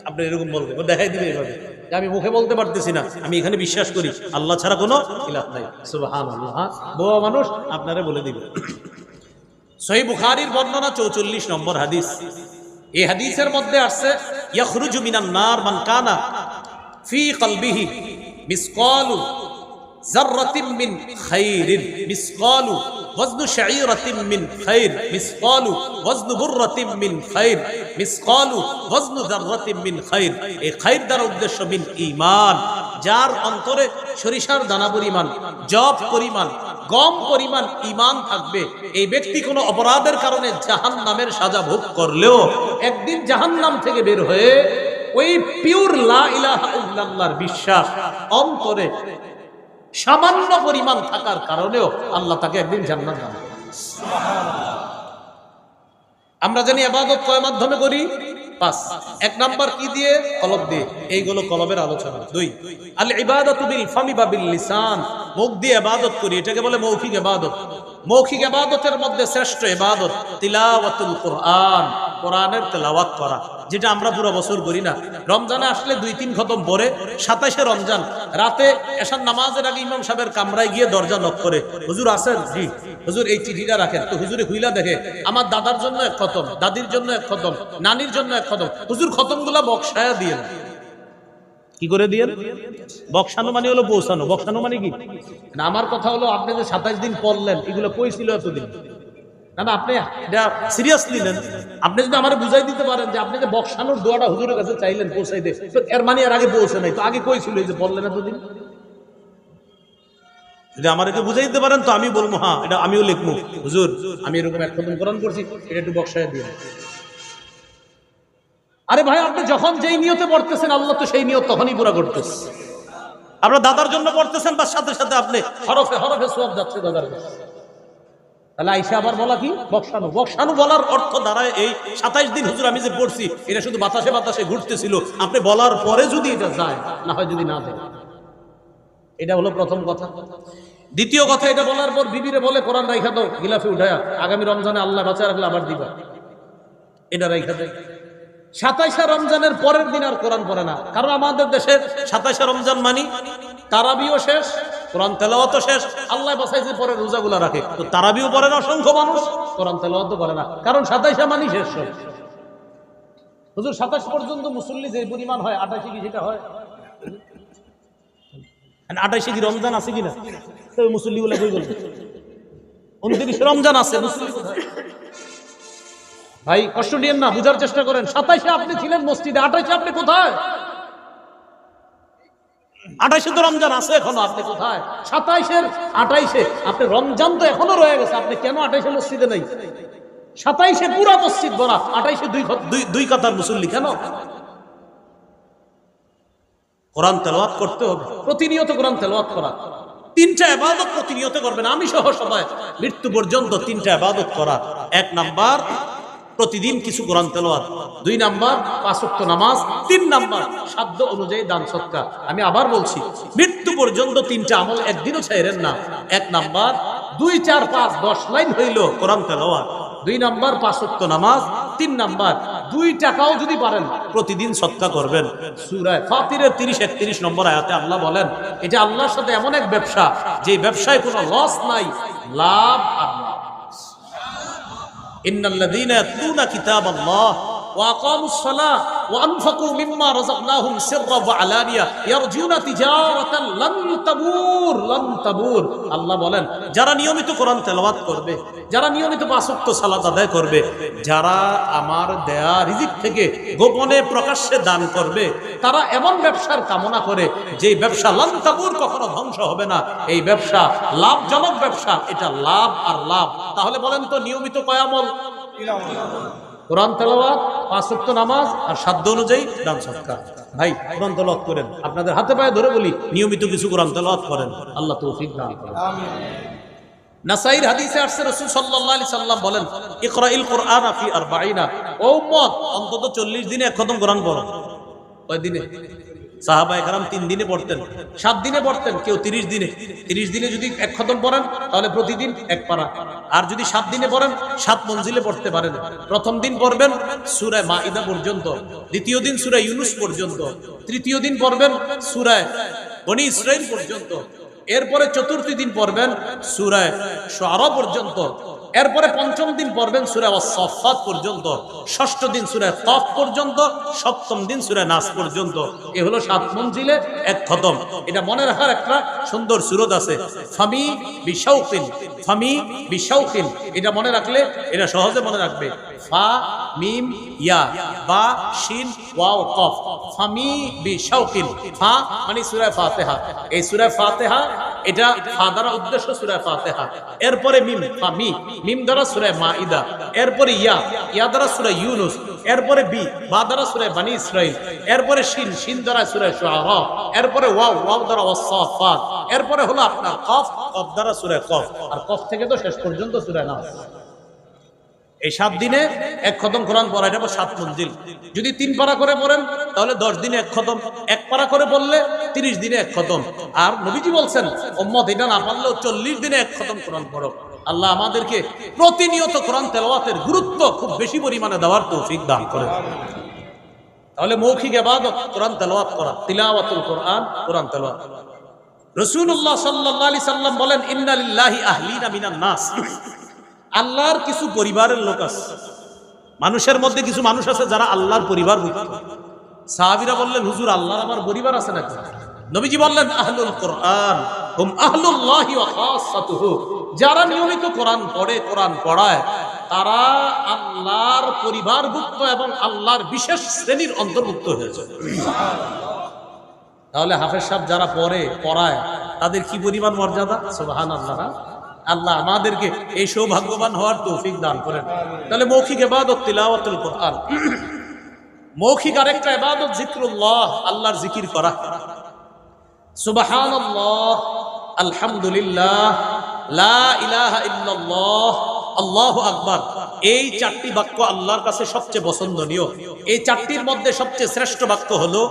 আপনি এরকম বলবে, ও দেখাই দিবে এইভাবে, আমি মুখে বলতে পারতেছি না, আমি এখানে বিশ্বাস করি আল্লাহ ছাড়া কোনো ইলাহ নাই। সুবহানাল্লাহ, বোবা মানুষ আপনারে বলে দিবে। সহিহ বুখারীর বর্ণনা 44 নম্বর হাদিস। এই হাদিসের মধ্যে আসছে ইয়াখরুজু মিনান নার মান কানা ফি কলবিহি মিসকালু যাররাতিন মিন খাইরিন, মিসকালু ওয়াজনু শাঈরাতিন মিন খাইর, মিসকালু ওয়াজনু বুররাতিন মিন খাইর, মিসকালু ওয়াজনু যাররাতিন মিন খাইর। এই খাইর দ্বারা উদ্দেশ্য মিন ঈমান, যার অন্তরে সরিষার দানা পরিমাণ, জব পরিমাণ, গম পরিমাণ ঈমান থাকবে, এই ব্যক্তি কোনো অপরাধের কারণে জাহান্নামের সাজা ভোগ করলেও একদিন জাহান্নাম থেকে বের হয়ে ওই পিওর লা ইলাহা ইল্লাল্লাহর বিশ্বাস অন্তরে সামান্য পরিমাণ থাকার কারণেও আল্লাহ তাকে একদিন জান্নাত দান করবেন। আমরা জানি ইবাদত কয় মাধ্যমে করি? 5 এক নাম্বার কি দিয়ে? কলব দিয়ে। এইগুলো কলবের আলোচনা। 2 আল ইবাদাতু বিল ফামি বা বিল লিসান, মুখ দিয়ে ইবাদত করি, এটাকে বলে মৌখিক ইবাদত। মৌখিক ইবাদতের মধ্যে শ্রেষ্ঠ ইবাদত তিলাওয়াতুল কুরআন, কোরআনের তেলাওয়াত করা, যেটা আমরা পুরো বছর করি না। রমজানে আসলে 2-3 খতম পড়ে 27শে রমজান রাতে এশার নামাজের আগে ইমাম সাহেবের কামরায় গিয়ে দরজা নক করে, হুজুর আছেন? জি। হুজুর এই চিঠিটা রাখেন। তো হুজুরে খুইলা দেখে আমার দাদার জন্য 1 খতম, দাদির জন্য 1 খতম, নানির জন্য 1 খতম। হুজুর খতমগুলা বক্সায়া দিয়ে কি করে দিয়ে? বক্সানো মানে হলো পৌঁছানো। বক্সানো মানে কি? না, আমার কথা হলো আপনি যে 27 দিন পড়লেন, এগুলো কই ছিল এতদিন? না না, আপনি এটা সিরিয়াসলি নেন। আপনি যদি আমার বুঝাই দিতে পারেন যে আপনি যে বক্সানোর দোয়াটা হুজুরের কাছে চাইলেন পৌঁছাই দে, এর মানে এর আগে পৌঁছে নাই, তো আগে কই ছিল এই যে বললেন এতদিন? যদি আমার এটা বুঝাই দিতে পারেন তো আমি বলবো হ্যাঁ, এটা আমিও লিখবো, হুজুর আমি এরকম 1 খতম কোরআন করছি, এটা একটু বক্সায় দিয়ে। আরে ভাই, আপনি যখন যেই নিয়তে পড়তেছেন আল্লাহ তো সেই নিয়ত তখনই পুরা করতেছে। আপনার দাদার জন্য পড়তেছেন, তার সাথে সাথে আপনি হরফে হরফে সওয়াব যাচ্ছে দাদার কাছে। তাহলে আইসা আবার বলা কি? বক্সানো। বক্সানো বলার অর্থ দাঁড়ায় এই 27 দিন হুজুর আমি যে পড়ছি এটা শুধু বাতাসে বাতাসে ঘুরতেছিল, আপনি বলার পরে যদি এটা যায়, না হয় যদি না যায়। এটা হলো প্রথম কথা। দ্বিতীয় কথা, এটা বলার পর বিবিরে বলে কোরআন রাইখা দাও গিলাফে উঠায়া, আগামী রমজানে আল্লাহ বাঁচা রাখলে আবার দিবা, এটা রাইখা দেয়। 27শে রমজানের পরের দিন আর কোরআন পড়ে না, কারণ আমাদের দেশের 27শে রমজান মানি তারাবিও শেষ, কোরআন তেলাওয়াতও শেষ। আল্লাহ বাঁচাইছে পরে রোজাগুলা রাখে, তো তারাবিও পড়ে না অসংখ্য মানুষ, কোরআন তেলাওয়াতও করে না, কারণ 27শে মানি শেষ। হুজুর 27 পর্যন্ত মুসল্লি যে পরিমাণ হয়, 28 কি সেটা হয়? 28 কি রমজান আছে কিনা? তো মুসল্লিগুলা কই বলবে? 29 রমজান আছে, মুসল্লি কোথায়? ভাই কষ্ট নিয়েন না, বুঝার চেষ্টা করেন। 27শে আপনি ছিলেন মসজিদে, 28শে আপনি কোথায়? 28শে তো রমজান আছে এখনো, আপনি কোথায়? 27শে 28শে আপনি রমজান তো এখনো রয়ে গেছে, আপনি কেন 28শে মসজিদে নেই? 27শে পুরা মসজিদ ভরা, 28শে দুই কাতার মুসল্লি কেন? কোরআন তেলাওয়াত করতে হবে, প্রতিনিয়ত কোরআন তেলাওয়াত করা। 3টা ইবাদত প্রতিনিয়ত করবেন, আমি সহ সবাই মৃত্যু পর্যন্ত 3টা ইবাদত করা। 1 নাম্বার প্রতিদিন কিছু কোরআন তেলাওয়াত, 2 নাম্বার 5 ওয়াক্ত নামাজ, 3 নাম্বার সাধ্য অনুযায়ী দান সদকা। আমি আবার বলছি, মৃত্যু পর্যন্ত 3টা আমল একদিনও ছাইরেন না। 1 নাম্বার 2, 4, 5, 10 লাইন হইল কোরআন তেলাওয়াত, 2 নাম্বার 5 ওয়াক্ত নামাজ, 3 নাম্বার 2 টাকাও যদি পারেন প্রতিদিন সদকা করবেন। সূরা ফাতিরের 30-31 নম্বর আয়াতে আল্লাহ বলেন, এটা আল্লাহর সাথে এমন এক ব্যবসা যে ব্যবসায় কোনো লস নাই, লাভ আর লাভ। ইন্নাল্লাযীনা ইয়াতলুনা কিতাবাল্লাহ ওয়া আকামুস সালাহ ওয়া আনফাকু মিম্মা রাযাকনাহুম সিররান ওয়া আলানিয়া ইয়ারজুনা তিজারাতান লান তাবুর। আল্লাহ বলেন, যারা নিয়মিত কোরআন তেলাওয়াত করবে, যারা নিয়মিত 5 ওয়াক্ত সালাত আদায় করবে, যারা আমার দেয়া রিজিক থেকে গোপনে প্রকাশ্যে দান করবে, তারা এমন ব্যবসার কামনা করে যে ব্যবসা লান তাবুর, কখনো ধ্বংস হবে না। এই ব্যবসা লাভজনক ব্যবসা, এটা লাভ আর লাভ। তাহলে বলেন তো নিয়মিত কয় আমল? কোরআন তেলাওয়াত, 5 ওয়াক্ত নামাজ আর সাধ্য অনুযায়ী দান সদকা। ভাই কোরআন তেলাওয়াত করেন, আপনাদের হাতে পায়ে ধরে বলি নিয়মিত কিছু কোরআন তেলাওয়াত করেন, আল্লাহ তৌফিক দান করেন। আমিন। নাসাইর হাদিসে আসছে রাসূল সাল্লাল্লাহু আলাইহি সাল্লাম বলেন, ইকরাইল কুরআন ফি 40, ও উম্মত অন্তত 40 দিনে 1 খতম কোরআন পড়ো। কয় দিনে? সাহাবায়ে কেরাম 3 দিনে পড়তেন, 7 দিনে পড়তেন, কেউ 30 দিনে। 30 দিনে যদি 1 খতম পড়েন তাহলে প্রতিদিন 1 পারা। আর যদি 7 দিনে পড়েন 7 মঞ্জিলে পড়তে পারেন। প্রথম দিন পড়বেন সূরা মাইদা পর্যন্ত, দ্বিতীয় দিন সূরা ইউনূস পর্যন্ত, তৃতীয় দিন পড়বেন সূরা বনী ইসরাঈল পর্যন্ত, এরপরে চতুর্থ দিন পড়বেন সূরা শুআরা পর্যন্ত, এরপরে পঞ্চম দিন পড়বেন সূরা আস-সাফফাত পর্যন্ত, ষষ্ঠ দিন সূরা কাফ পর্যন্ত, সপ্তম দিন সূরা নাস পর্যন্ত। এ হলো 7 মঞ্জিলে 1 খতম। এটা মনে রাখার একটা সুন্দর সূরত আছে, ফামি বিশাউকিন, ফামি বিশাউকিন। এটা মনে রাখলে এটা সহজে মনে রাখবে। ফা মিম ইয়া বা শিন ওয়াও কফ, ফামি বিশাউকিন। ফা মানে সূরা ফাতিহা, এই সূরা ফাতিহা এটা ফা দ্বারা উদ্দেশ্য সূরা ফাতিহা, এরপরে মিম, ফামি, মিম দ্বারা সূরা মাইদা, এরপরে ইয়া, ইয়া দ্বারা সূরা ইউনূস, এরপরে বি, বা দ্বারা সূরা বনী ইসরাঈল, এরপরে শিন, শিন দ্বারা সূরা শুআরা, এরপরে ওয়াও, ওয়াও দ্বারা ওয়াস-সাফাত, এরপরে হলো আপনার কফ, কফ দ্বারা সূরা কফ, আর কফ থেকে তো শেষ পর্যন্ত সূরা নাস। এই 7 দিনে এক খতম কোরআন পড়া, এটা 7 মঞ্জিল। যদি 3 পারা করে পড়েন তাহলে 10 দিনে এক খতম, 1 পারা করে পড়লে 30 দিনে এক খতম। আর নবীজি বলছেন উম্মত এটা না পারলেও 40 দিনে এক খতম কোরআন পড়ো। আল্লাহ আমাদেরকে প্রতিনিয়ত কোরআন তেলাওয়াতের গুরুত্ব খুব বেশি পরিমাণে দেওয়ার তৌফিক দান করেন। তাহলে মৌখিক ইবাদত কোরআন তেলাওয়াত করা, তিলাওয়াতুল কোরআন, কোরআন তেলাওয়াত। রাসূলুল্লাহ সাল্লাল্লাহু আলাইহি সাল্লাম বলেন ইন্না লিল্লাহি আহলিনা মিনান নাস, আল্লাহর কিছু পরিবারের লোক আছে, মানুষের মধ্যে কিছু মানুষ আছে যারা আল্লাহর পরিবারভুক্ত। সাহাবীরা বললেন হুজুর আল্লাহর আমার পরিবার আছে নাকি? নবীজি বললেন আহলুল কোরআন হুম আহলুল্লাহি ওয়া খাসাতুহু, যারা নিয়মিত কোরআন পড়ে, কোরআন পড়ায়, তারা আল্লাহর পরিবারভুক্ত এবং আল্লাহর বিশেষ শ্রেণীর অন্তর্ভুক্ত হয়েছে। তাহলে হাফেজ সাহেব যারা পড়ে, পড়ায়, তাদের কি পরিমাণ মর্যাদা! সুবহানাল্লাহ। আল্লাহ আমাদেরকে এই সৌভাগ্যবান হওয়ার তৌফিক দান করেন। তাহলে মৌখিক ইবাদত তিলাওয়াতুল কোরআন। মৌখিক আরেকটা ইবাদত জিক্রুল্লাহ, আল্লাহর জিকির করা। সুবহানাল্লাহ, আলহামদুলিল্লাহ, লা ইলাহা ইল্লাল্লাহ, আল্লাহু আকবার। এই 4টি বাক্য আল্লাহর কাছে সবচেয়ে পছন্দনীয়। এই 4টির মধ্যে সবচেয়ে শ্রেষ্ঠ বাক্য হলো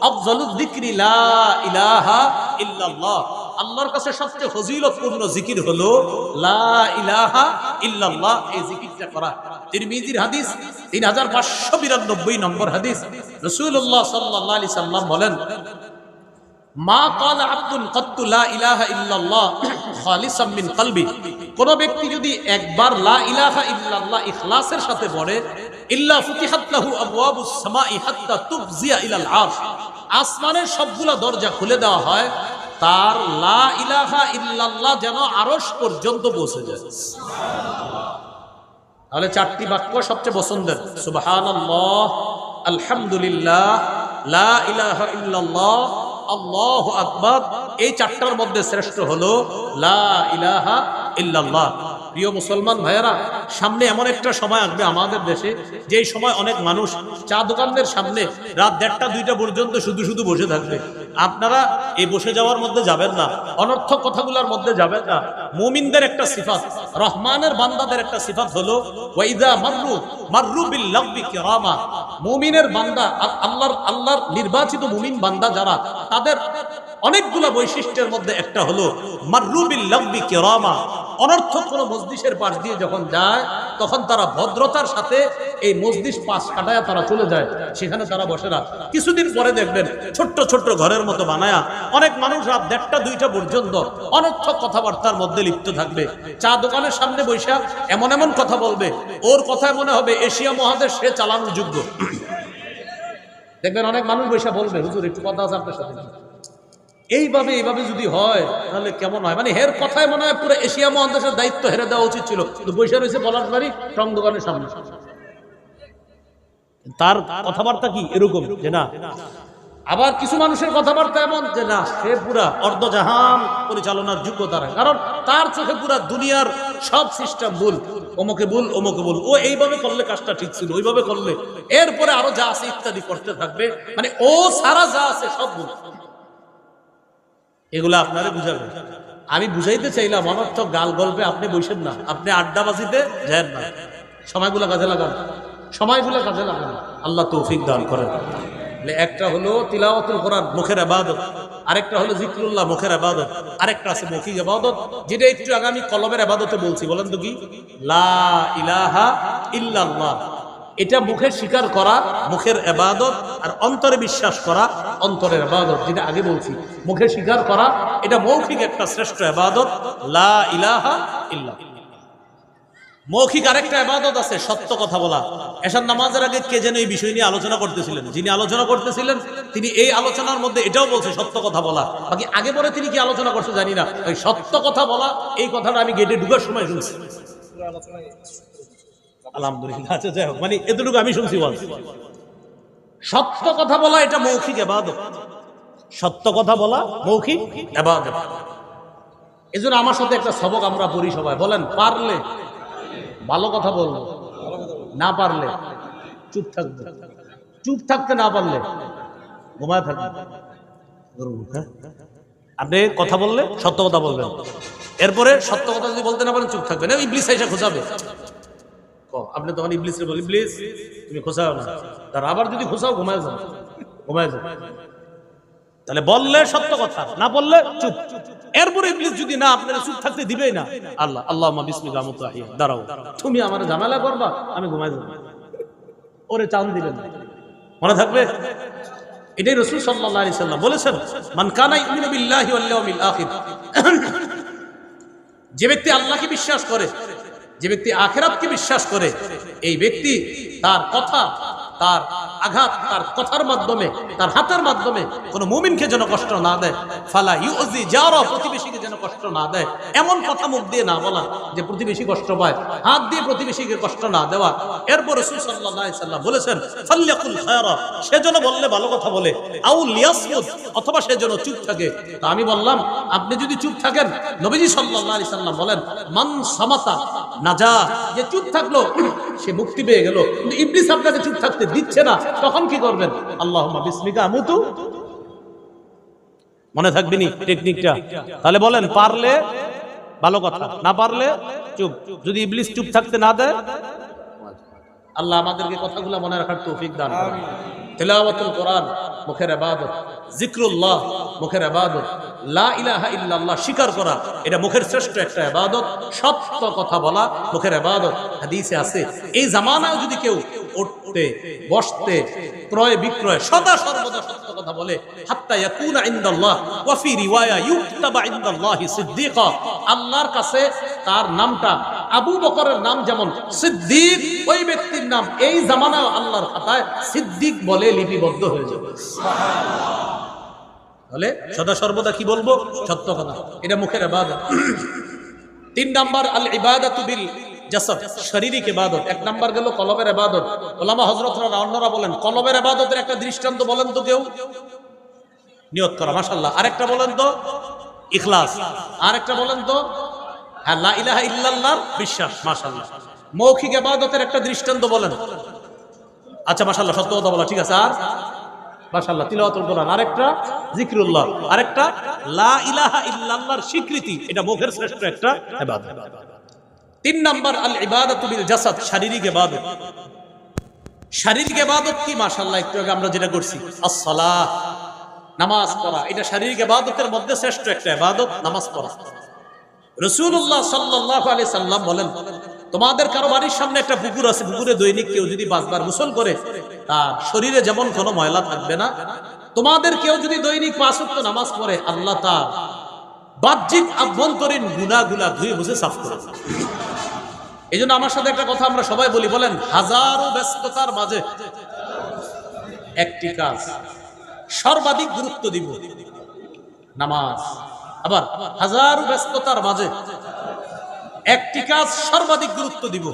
আফজালুয যিকরি লা ইলাহা ইল্লাল্লাহ। আল্লাহর কাছে সবচেয়ে ফজিলতপূর্ণ জিকির হলো লা ইলাহা ইল্লাল্লাহ। এই জিকিরটা করা। তিরমিজির হাদিস 3592 নম্বর হাদিস। রাসূলুল্লাহ সাল্লাল্লাহু আলাইহি সাল্লাম বলেন মা ক্বালা আবদুন কাত্তু লা ইলাহা ইল্লাল্লাহ খালিসাম মিন কলবি, কোন ব্যক্তি যদি একবার লা ইলাহা ইল্লাল্লাহ ইখলাসের সাথে পড়ে, ইল্লা ফুতিহাত লাহু আবওয়াবুস সামাই হাত্তা তুফজিয়া ইলাল আরশ, আসমানের সবগুলা দরজা খুলে দেওয়া হয়, তার লা ইলাহা ইল্লাল্লাহ যেন আরশ পর্যন্ত পৌঁছে যায়। তাহলে 4টি বাক্য সবচেয়ে পছন্দের, সুবহানাল্লাহ, আলহামদুলিল্লাহ, লা ইলাহা ইল্লাল্লাহ, আল্লাহু আকবার। এই 4টার মধ্যে শ্রেষ্ঠ হলো লা ইলাহা ইল্লাল্লাহ। প্রিয় মুসলমান ভাইয়েরা, সামনে এমন একটা সময় আসবে আমাদের দেশে, যেই সময় অনেক মানুষ চা দোকানদের সামনে রাত 1টা-2টা পর্যন্ত শুধু শুধু বসে থাকবে। আপনারা এই বসে যাওয়ার মধ্যে যাবেন না, অনর্থক কথাগুলোর মধ্যে যাবেন না। মুমিনদের একটা সিফাত, রহমানের বান্দাদের একটা সিফাত হলো ওয়াইদা মাররু বিল লাগবি কিরামা। মুমিনের বান্দা, আল্লাহর নির্বাচিত মুমিন বান্দা যারা, তাদের অনেকগুলো বৈশিষ্ট্যের মধ্যে একটা হলো মাররু বিল লাগবি কিরামা। অনর্থক কোন মজলিসের পাশ দিয়ে যখন যায়, তখন তারা ভদ্রতার সাথে এই মজলিস পাশ কাটায় তারা চলে যায়, সেখানে তারা বসে না। কিছুদিন পরে দেখবেন ছোট্ট ছোট্ট ঘরের মতো বানায়া অনেক মানুষ রাত 1টা-2টা পর্যন্ত অনর্থক কথাবার্তার মধ্যে লিপ্ত থাকবে। চা দোকানের সামনে বৈশা এমন এমন কথা বলবে, ওর কথায় মনে হবে এশিয়া মহাদেশ সে চালানোর যোগ্য। দেখবেন অনেক মানুষ বৈশা বলবে হুজুর একটু কথা আছে আপনার সাথে। এইভাবে যদি হয় তাহলে কেমন হয়? মানে হের কথায় মনে হয় পুরো এশিয়া মহাদেশের দায়িত্ব হেরে দেওয়া উচিত ছিল, কিন্তু বৈশা রয়েছে বলার বাড়ি টং দোকানের সামনে। তার কথাবার্তা কি এরকম যে না। আবার কিছু মানুষের কথাবার্তা এমন যে না, সে পুরা অর্ধজাহান পরিচালনার যোগ্যতা রাখে, কারণ তার চোখে পুরা দুনিয়ার সব সিস্টেম ভুল। অমুকে ভুল, অমুকে ভুল, ও এইভাবে করলে কাজটা ঠিক ছিল, ওইভাবে করলে, এরপরে আরো যা আছে ইত্যাদি করতে থাকবে। মানে ও সারা যা আছে সব ভুল। এগুলো আপনারা বুঝাবেন। আমি বুঝাইতে চাইলাম অনর্থক গাল গল্পে আপনি বসেন না, আপনি আড্ডাবাজিতে যান না। সময়গুলো কাজে লাগান, সময়গুলো কাজে লাগান। আল্লাহ তৌফিক দান করেন। একটা হলো তিলাওয়াতুল কোরআন, মুখের ইবাদত। আরেকটা হলো জিকরুল্লাহ, মুখের ইবাদত। আরেকটা আছে মৌখিক ইবাদত, যেটা একটু আগে আমি কলমের ইবাদতে বলছি। বলেন তো কি? লা ইলাহা ইল্লাল্লাহ। এটা মুখে স্বীকার করা, মুখের ইবাদত, আর অন্তরে বিশ্বাস করা, অন্তরের ইবাদত। যেটা আগে বলছি, মুখে স্বীকার করা, এটা মৌখিক একটা শ্রেষ্ঠ ইবাদত, লা ইলাহা ইল্লাল্লাহ। মৌখিক আরেকটা ইবাদত আছে, সত্য কথা বলা। এশার নামাজের আগে কে যেন এই বিষয় নিয়ে আলোচনা করতেছিলেন, যিনি আলোচনা করতেছিলেন তিনি এই আলোচনার মধ্যে এটাও বলছে সত্য কথা বলা। বাকি আগে পরে তিনি কি আলোচনা করছে জানি না, ওই সত্য কথা বলা এই কথাটা আমি গেটে ঢুকার সময় শুনছি। আলহামদুলিল্লাহ, আচ্ছা যাই হোক, মানে এতটুকু আমি শুনছি। সত্য কথা বলা এটা মৌখিক ইবাদত। সত্য কথা বলা মৌখিক ইবাদত। এজন্য আমার সাথে একটা সবক আমরা পড়ি সবাই। বলেন, পারলে ভালো কথা বলবো, না পারলে চুপ থাকবে। চুপ থাকতে না পারলে ঘুমায় থাকবে। আপনি কথা বললে সত্য কথা বলবেন, এরপরে সত্য কথা যদি বলতে না পারেন চুপ থাকবেন। ইবলিস এসে খোঁজাবে, আপনি তখন ইবলিসকে বলি, ইবলিস তুমি খোঁচাও না, তার আবার যদি খোঁচাও ঘুমায় যাও, ঘুমায় যাও। তাহলে বললে সত্য কথা, না বললে চুপ। এরপরে ইবলিস যদি না আপনারা চুপ থাকতে দিবেই না, আল্লাহ আল্লাহুম্মা বিসমিকা আমুতু ওয়া আহইয়া, দাঁড়াও তুমি আমার ঝামেলা করবা, আমি ঘুমায় যাব, ওরে চান দিবেন। মনে থাকবে? এটাই রাসূল সাল্লাল্লাহু আলাইহি সাল্লাম বলেছেন, মান কানা ইউমিনু বিল্লাহি ওয়াল ইয়াউমিল আখির, যে ব্যক্তি আল্লাহকে বিশ্বাস করে, যে ব্যক্তি আখিরাতকে বিশ্বাস করে, এই ব্যক্তি তার কথা, তার আঘাত, তার কথার মাধ্যমে, তার হাতের মাধ্যমে কোন মুমিনকে যেন কষ্ট না দেয়। ফালা ইউজি জারা, প্রতিবেশীকে যেন কষ্ট না দেয়। এমন কথা মুখ দিয়ে না বলা যে প্রতিবেশী কষ্ট পায়, হাত দিয়ে প্রতিবেশীকে কষ্ট না দেওয়া। এরপর রাসূল সাল্লাল্লাহু আলাইহি সাল্লাম বলেছেন, ফালইয়াকুল খায়রা, সে যেন বললে ভালো কথা বলে, আউ লিয়াসমুত, অথবা সে যেন চুপ থাকে। তো আমি বললাম, আপনি যদি চুপ থাকেন, নবীজি সাল্লাল্লাহু আলাইহি সাল্লাম বলেন, মান সামাতা নাজা, যে চুপ থাকলো সে মুক্তি পেয়ে গেল। কিন্তু ইবলিস আপনাকে চুপ থাকতে দিচ্ছে না, তখন কি করবেন? আল্লাহুম্মা বিসমিকা আমুতু। মনে থাকবে নি টেকনিকটা? তাহলে বলেন, পারলে ভালো কথা, না পারলে চুপ। যদি ইবলিস চুপ থাকতে না দেয়, আল্লাহ আমাদেরকে কথাগুলো মনে রাখার তৌফিক দান করুন। তিলাওয়াতুল কোরআন মুখের ইবাদত, জিক্রুল্লাহ মুখের ইবাদত, লা ইলাহা ইল্লাল্লাহ স্বীকার করা এটা মুখের শ্রেষ্ঠ একটা ইবাদত। সত্য কথা বলা মুখের ইবাদত। হাদিসে আছে, এই জামানায় যদি কেউ উঠতে বসতে ক্রয় বিক্রয় সদা সর্বদা সত্য কথা বলে, হাত্তা ইয়াকুনা ইনদাল্লাহ ওয়া ফি রিওয়ায়া ইউকতাবা ইনদাল্লাহি সিদ্দিকা, আল্লাহর কাছে তার নামটা আবু বকরের নাম যেমন সিদ্দিক, ওই ব্যক্তির নাম এই জামানায় আল্লাহর খাতায় সিদ্দিক বলে লিপিবদ্ধ হয়ে যাবে। তাহলে সদা সর্বদা কি বলবো? সত্য কথা, এটা মুখের ইবাদত। 3 নাম্বার আল ইবাদাতু বিল জাসাদ, শারীরিক ইবাদত। 1 নাম্বার গেল কলবের ইবাদত। উলামা হযরতরা অন্যরা বলেন, কলবের ইবাদতের একটা দৃষ্টান্ত বলেন তো কেউ? নিয়ত করা, মাশাআল্লাহ। আরেকটা বলেন তো? ইখলাস। আরেকটা বলেন তো? হ্যাঁ, লা ইলাহা ইল্লাল্লাহর বিশ্বাস, মাশাআল্লাহ। মৌখিক ইবাদতের একটা দৃষ্টান্ত বলেন। আচ্ছা, মাশাআল্লাহ, সত্য কথা বলা, ঠিক আছে। আর মাশাআল্লাহ, তিলাওয়াতুল কোরআন। আরেকটা জিক্রুল্লাহ। আরেকটা লা ইলাহা ইল্লাল্লাহর স্বীকৃতি, এটা মুখের শ্রেষ্ঠ একটা ইবাদত। 3 নাম্বার আল ইবাদাতু বিল জাসাদ, শারীরিক ইবাদত। শারীরিক ইবাদত কি? মাশাআল্লাহ, একটু আগে আমরা যেটা করছি, as-সালাহ, নামাজ পড়া, এটা শারীরিক ইবাদতের মধ্যে শ্রেষ্ঠ একটা ইবাদত, নামাজ পড়া। রাসূলুল্লাহ সাল্লাল্লাহু আলাইহি সাল্লাম বলেন, তোমাদের কারো বাড়ির সামনে একটা পুকুর আছে, পুকুরে দৈনিক কেউ যদি 5 বার গোসল করে, তার শরীরে যেমন কোনো ময়লা থাকবে না। তোমাদের কেউ যদি দৈনিক 5 ওয়াক্ত নামাজ পড়ে, আল্লাহ তার বাহ্যিক আভ্যন্তরীণ গুনাহগুলা ধুয়ে মুছে সাফ করে। এই জন্য আমার সাথে একটা কথা আমরা সবাই বলি, বলেন, হাজারো ব্যস্ততার মাঝে একটি কাজ সর্বাধিক গুরুত্ব দিব, নামাজ। আবার হাজারো ব্যস্ততার মাঝে একটি কাজ সর্বাধিক গুরুত্ব দিব,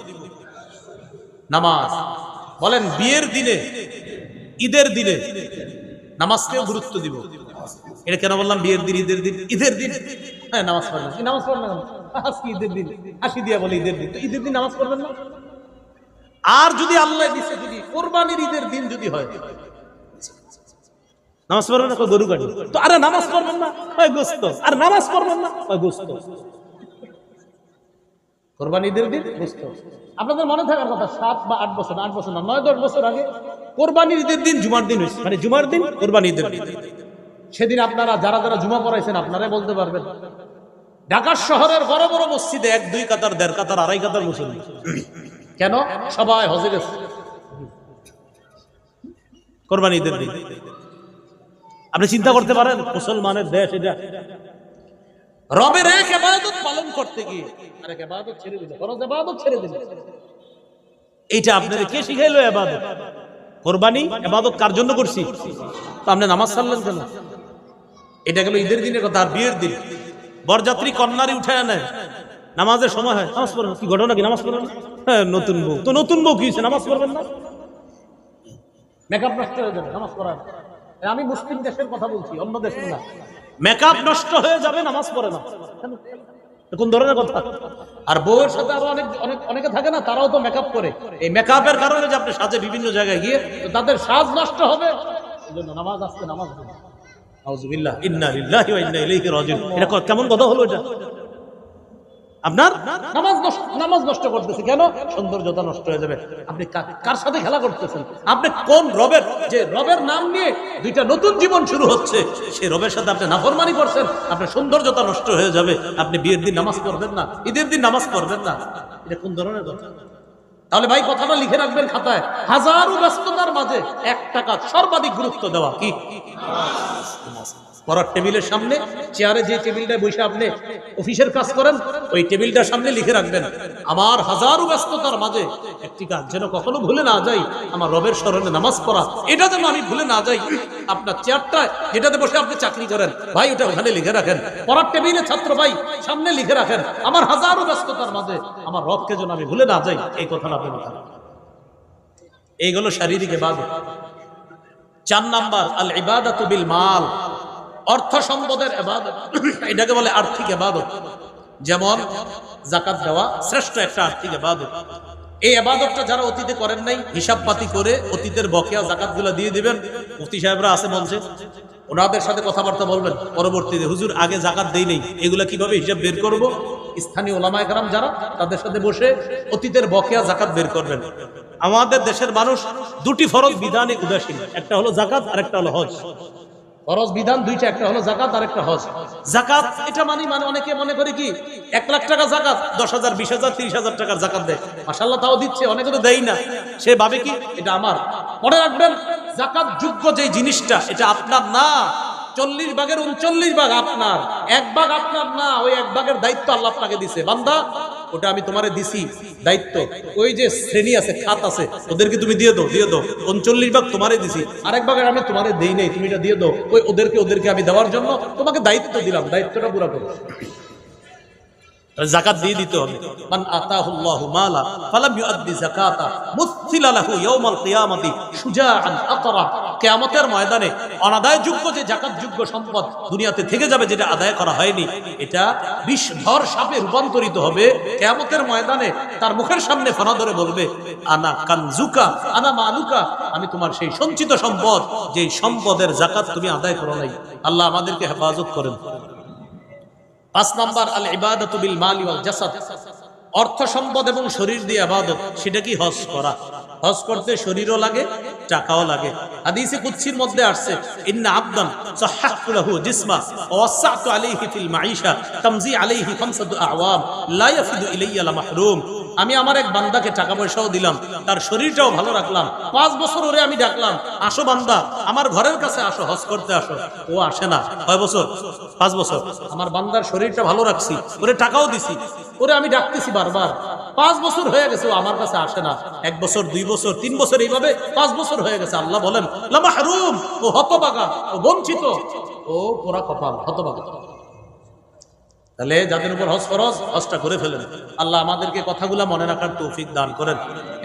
নামাজ। বলেন, বিয়ের দিনে, ঈদের দিনে নামাজকেও গুরুত্ব দিব। এটা কেন বললাম? বিয়ের দিন, ঈদের দিন, ঈদের দিন হ্যাঁ নামাজ পড়বেন। নামাজ পড়বেন না? আজকে ঈদের দিন, হাসি দিয়া বলে ঈদের দিন, তো ঈদের দিন নামাজ পড়বেন না? আর যদি আল্লাহ দিছে, যদি কোরবানির ঈদের দিন যদি হয়, নামাজ পড়বেন না? গরু কাটি তো, আরে নামাজ পড়বেন না? হয় গোস্ত। আর নামাজ পড়বেন না? হয় গোস্ত। কোরবানির ঈদের দিন গোস্ত। আপনাদের মনে থাকার কথা, 7 বা 8 বছর, 8 বছর না, 9-10 বছর আগে কোরবানির ঈদের দিন জুমার দিন হয়েছে, মানে জুমার দিন কোরবানির ঈদের দিন। সেদিন আপনারা যারা যারা জুমা পড়াইছেন, আপনারাই বলতে পারবেন, ঢাকা শহরের বড় বড় মসজিদে 1-2 কাতার, 1.5 কাতার, 2.5 কাতার মুসল্লি। কেন? সবাই হজে গেছে কোরবানির ঈদের দিন। আপনি চিন্তা করতে পারেন, মুসলমানের দেশ এটা, রবের এক ইবাদত পালন করতে গিয়ে আরেক ইবাদত ছেড়ে দিল, ফরজ ইবাদত ছেড়ে দিল। এইটা আপনাদের কে শিখাইলো? ইবাদত। কোরবানি ইবাদত কার জন্য করছি? তো আপনি নামাজ ছাড়লেন কেন? এটা গেল ঈদের দিনের কথা। আর বিয়ের দিন বরযাত্রী কন্যারি উঠায় নেয়, নামাজের সময় হয়, নামাজ পড়বেন। কি ঘটনা কি? নামাজ পড়বেন? হ্যাঁ, নতুন বউ তো, নতুন বউ কি হয়েছে? নামাজ পড়বেন না? মেকআপ নষ্ট হয়ে যাবে, নামাজ পড়ার। আমি মুসলিম দেশের কথা বলছি, অন্য দেশের না। মেকআপ নষ্ট হয়ে যাবে, নামাজ পড়ে না, কোন ধরনের কথা? আর বউয়ের সাথে আরো অনেকে থাকে না, তারাও তো মেকআপ করে। এই মেকআপের কারণে যে আপনি সাজে বিভিন্ন জায়গায় গিয়ে, তো তাদের সাজ নষ্ট হবে। এজন্য নামাজ আজকে নামাজ পড়ুন। আউযুবিল্লাহ, ইন্না লিল্লাহি ওয়া ইন্না ইলাইহি রাজিউন। এটা কেমন কথা হলো? এটা আপনার নামাজ নষ্ট করতেছে কেন? সৌন্দর্যতা নষ্ট হয়ে যাবে। আপনি কার সাথে খেলা করতেছেন? আপনি কোন রবের, যে রবের নাম নিয়ে দুইটা নতুন জীবন শুরু হচ্ছে, সেই রবের সাথে আপনি নাফরমানি করছেন, আপনার সৌন্দর্যতা নষ্ট হয়ে যাবে। আপনি বিয়ের দিন নামাজ পড়বেন না, ঈদের দিন নামাজ পড়বেন না, এটা কোন ধরনের কথা? তাহলে ভাই কথাটা লিখে রাখবেন খাতায়, হাজারো ব্যস্ততার মাঝে একটা কাজ সর্বাধিক গুরুত্ব দেওয়া, কি? পড়ার টেবিলের সামনে, চেয়ারে যে টেবিলটায় বসে আপনি অফিসের কাজ করেন, ওই টেবিলটার সামনে লিখে রাখবেন, আমার হাজারো ব্যস্ততার মাঝে একটি কাজ যেন কখনো ভুলে না যাই, আমার রবের স্মরণে নামাজ পড়া, এটা যেন আমি ভুলে না যাই। আপনার চেয়ারটা যেটাতে বসে আপনি চাকরি করেন ভাই, ওটা ওখানে লিখে রাখেন। পড়ার টেবিলে ছাত্র ভাই সামনে লিখে রাখেন, আমার হাজারো ব্যস্ততার মাঝে আমার রবকে যেন আমি ভুলে না যাই, এই কথাটা আপনি লিখে রাখেন। এইগুলো শারীরিক ইবাদত। 4 নাম্বার আল ইবাদাতু বিল মাল, অর্থ সম্পদের ইবাদত, এটাকে বলে আর্থিক ইবাদত। যেমন যাকাত দেওয়া শ্রেষ্ঠ একটা আর্থিক ইবাদত। এই ইবাদতটা যারা অতীতে করেন নাই, হিসাব পাতি করে অতীতের বকেয়া যাকাতগুলো দিয়ে দিবেন। মুফতি সাহেবরা আছে মঞ্চে, ওনাদের সাথে কথাবার্তা বলবেন পরবর্তীতে, হুজুর আগে যাকাত দেই নেই, এগুলা কিভাবে হিসাব বের করব? স্থানীয় ওলামায়ে কেরাম যারা, তাদের সাথে বসে অতীতের বকেয়া যাকাত বের করবেন। আমাদের দেশের মানুষ দুটি ফরজ বিধানে উদাসীন, একটা হলো যাকাত আর একটা হলো হজ। ফরজ বিধান দুইটা, একটা হলো যাকাত আর একটা হজ। যাকাত এটা মানে অনেকে মনে করে কি 1 লাখ টাকা যাকাত, 10,000 20,000 30,000 টাকার যাকাত দেয়, মাশাআল্লাহ তাও দিচ্ছে, অনেকে তো দেয় না। সে ভাবে কি এটা আমার। মনে রাখবেন, যাকাত যোগ্য যে জিনিসটা এটা আপনার না, 40 ভাগের 39 ভাগ আপনার, 1 ভাগ আপনার না। ওই 1 ভাগের দায়িত্ব আল্লাহ আপনাকে দিছে, বান্দা ওটা আমি তোমারে দিছি দায়িত্ব। ওই যে শ্রেণী আছে, খাত আছে, ওদেরকে তুমি দিয়ে দাও, 39 ভাগ তোমারে দিছি, আরেক ভাগের আমি তোমারে দেই নাই, তুমি এটা দিয়ে দাও। ওদেরকে আমি দেওয়ার জন্য তোমাকে দায়িত্ব দিলাম, দায়িত্বটা পুরো করো। যাকাত দিয়ে দিতে হবে। মান আতাহুল্লাহু মালা ফালাম ইউআদ্দি যাকাতা মুথিলা লাহু ইয়াউমাল কিয়ামাতি শুজাআন আকরা। কিয়ামতের ময়দানে অনাদায়যোগ্য যে যাকাতযোগ্য সম্পদ দুনিয়াতে থেকে যাবে, যেটা আদায় করা হয়নি, এটা বিষধর সাপে রূপান্তরিত হবে। কিয়ামতের ময়দানে তার মুখের সামনে ফানা ধরে বলবে, আনা কানজুকা আনা মালুকা, আমি তোমার সেই সঞ্চিত সম্পদ, যে সম্পদের যাকাত তুমি আদায় করো নাই। আল্লাহ আমাদেরকে হেফাজত করেন। 5 নাম্বার আল ইবাদাতু বিল মালি ওয়াল জাসাদ, অর্থ সম্পদ এবং শরীর দিয়ে ইবাদত। সেটা কি? হজ করা। হজ করতে শরীরও লাগে, টাকাও লাগে। হাদিসে কুদসির মধ্যে আসছে, ইন্না আবদান সাহহাতু লাহু জিসমা ওয়া ওয়াসআতু আলাইহি ফিল মাঈশা তামজি আলাইহি 5 আওয়াম লা ইয়াফিদু ইলাইয়া লা মাহরুম। আমি আমার এক বান্দাকে টাকা পয়সাও দিলাম, তার শরীরটাও ভালো রাখলাম। 5 বছর ওরে আমি ডাকলাম, আসো বান্দা, আমার ঘরের কাছে আসো, হজ করতে আসো। ও আসে না। কয় বছর? 5 বছর। আমার বান্দার শরীরটা ভালো রাখছি, ওরে টাকাও দিছি, ওরে আমি ডাকতেছি বারবার, 5 বছর হয়ে গেছে, ও আমার কাছে আসে না। 1 বছর, 2 বছর, 3 বছর, এইভাবে 5 বছর হয়ে গেছে। আল্লাহ বলেন লা মাহরুম, ও হতভাগা, ও বঞ্চিত, ও পোড়া কপাল, হতভাগা। তাহলে যাদের উপর হজ ফরজ, হজটা করে ফেলেন। আল্লাহ আমাদেরকে কথাগুলা মনে রাখার তৌফিক দান করেন।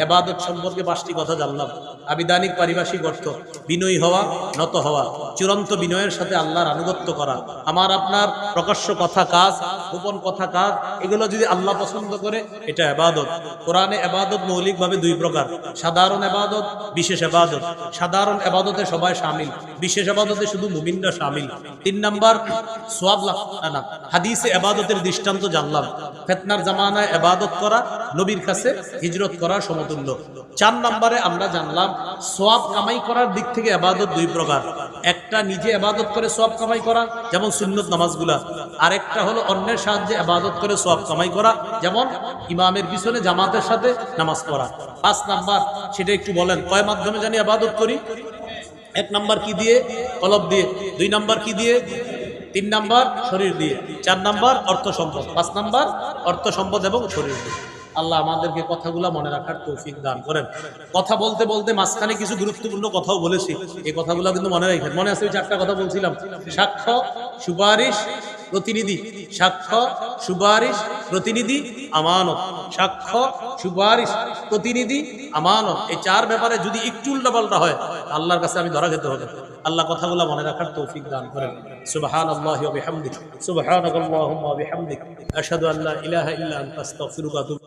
ইবাদত সম্পর্কে 5টি কথা জানলাম। আবিধানিক পারিভাষিক অর্থ, বিনয়ী হওয়া, নত হওয়া, চূড়ান্ত বিনয়ের সাথে আল্লাহর আনুগত্য করা। আমার আপনার প্রকাশ্য কথা কাজ, গোপন কথা কাজ, এগুলো যদি আল্লাহ পছন্দ করে, এটা ইবাদত। কোরআনে ইবাদত মৌলিকভাবে 2 প্রকার, সাধারণ ইবাদত, বিশেষ ইবাদত। সাধারণ ইবাদতে সবাই শামিল, বিশেষ ইবাদতে শুধু মুমিনরা শামিল। 3 নাম্বার সওয়াব লাভ না। হাদিসে ইবাদতের দৃষ্টান্ত জানলাম। ফিতনার জামানায় ইবাদত করা নবীর কাছে হিজরত করার সমতুল্য। 4 নম্বরে আমরা জানলাম সওয়াব কামাই করার দিক থেকে ইবাদত 2 প্রকার। একটা নিজে ইবাদত করে সওয়াব কামাই করা, যেমন সুন্নত নামাজগুলা। আরেকটা হলো অন্যের সাহায্যে ইবাদত করে সওয়াব কামাই করা, যেমন ইমামের পিছনে জামাতের সাথে নামাজ পড়া। 5 নাম্বার, সেটা একটু বলেন, কয় মাধ্যমে জানি ইবাদত করি? 1 নাম্বার কি দিয়ে? কলব দিয়ে। 2 নাম্বার কি দিয়ে? 3 নাম্বার শরীর দিয়ে। 4 নাম্বার অর্থ সম্পদ। 5 নাম্বার অর্থ সম্পদ এবং শরীর দিয়ে। আল্লাহ আমাদেরকে কথাগুলা মনে রাখার তৌফিক দান করেন। কথা বলতে বলতে মাঝখানে কিছু গুরুত্বপূর্ণ কথাও বলেছি, এই কথাগুলো কিন্তু মনে রাখেন। মনে আছে ওই 4টা কথা বলছিলাম, সাক্ষ্য, সুপারিশ, প্রতিনিধি। সাক্ষ্য, সুপারিশ, প্রতিনিধি, আমানত। সাক্ষ্য, সুপারিশ, প্রতিনিধি, আমানত। এই 4 ব্যাপারে যদি একটু উল্টাপাল্টা হয়, আল্লাহর কাছে আমি ধরা খেতে হবে। আল্লাহ কথাগুলো মনে রাখার তৌফিক দান করেন। সুবহানাল্লাহি ওয়া বিহামদিহি, সুবহানাকাল্লাহুম্মা ওয়া বিহামদিক, আশহাদু আল্লা ইলাহা ইল্লা আনতা আস্তাগফিরুকা ওয়া আতুবু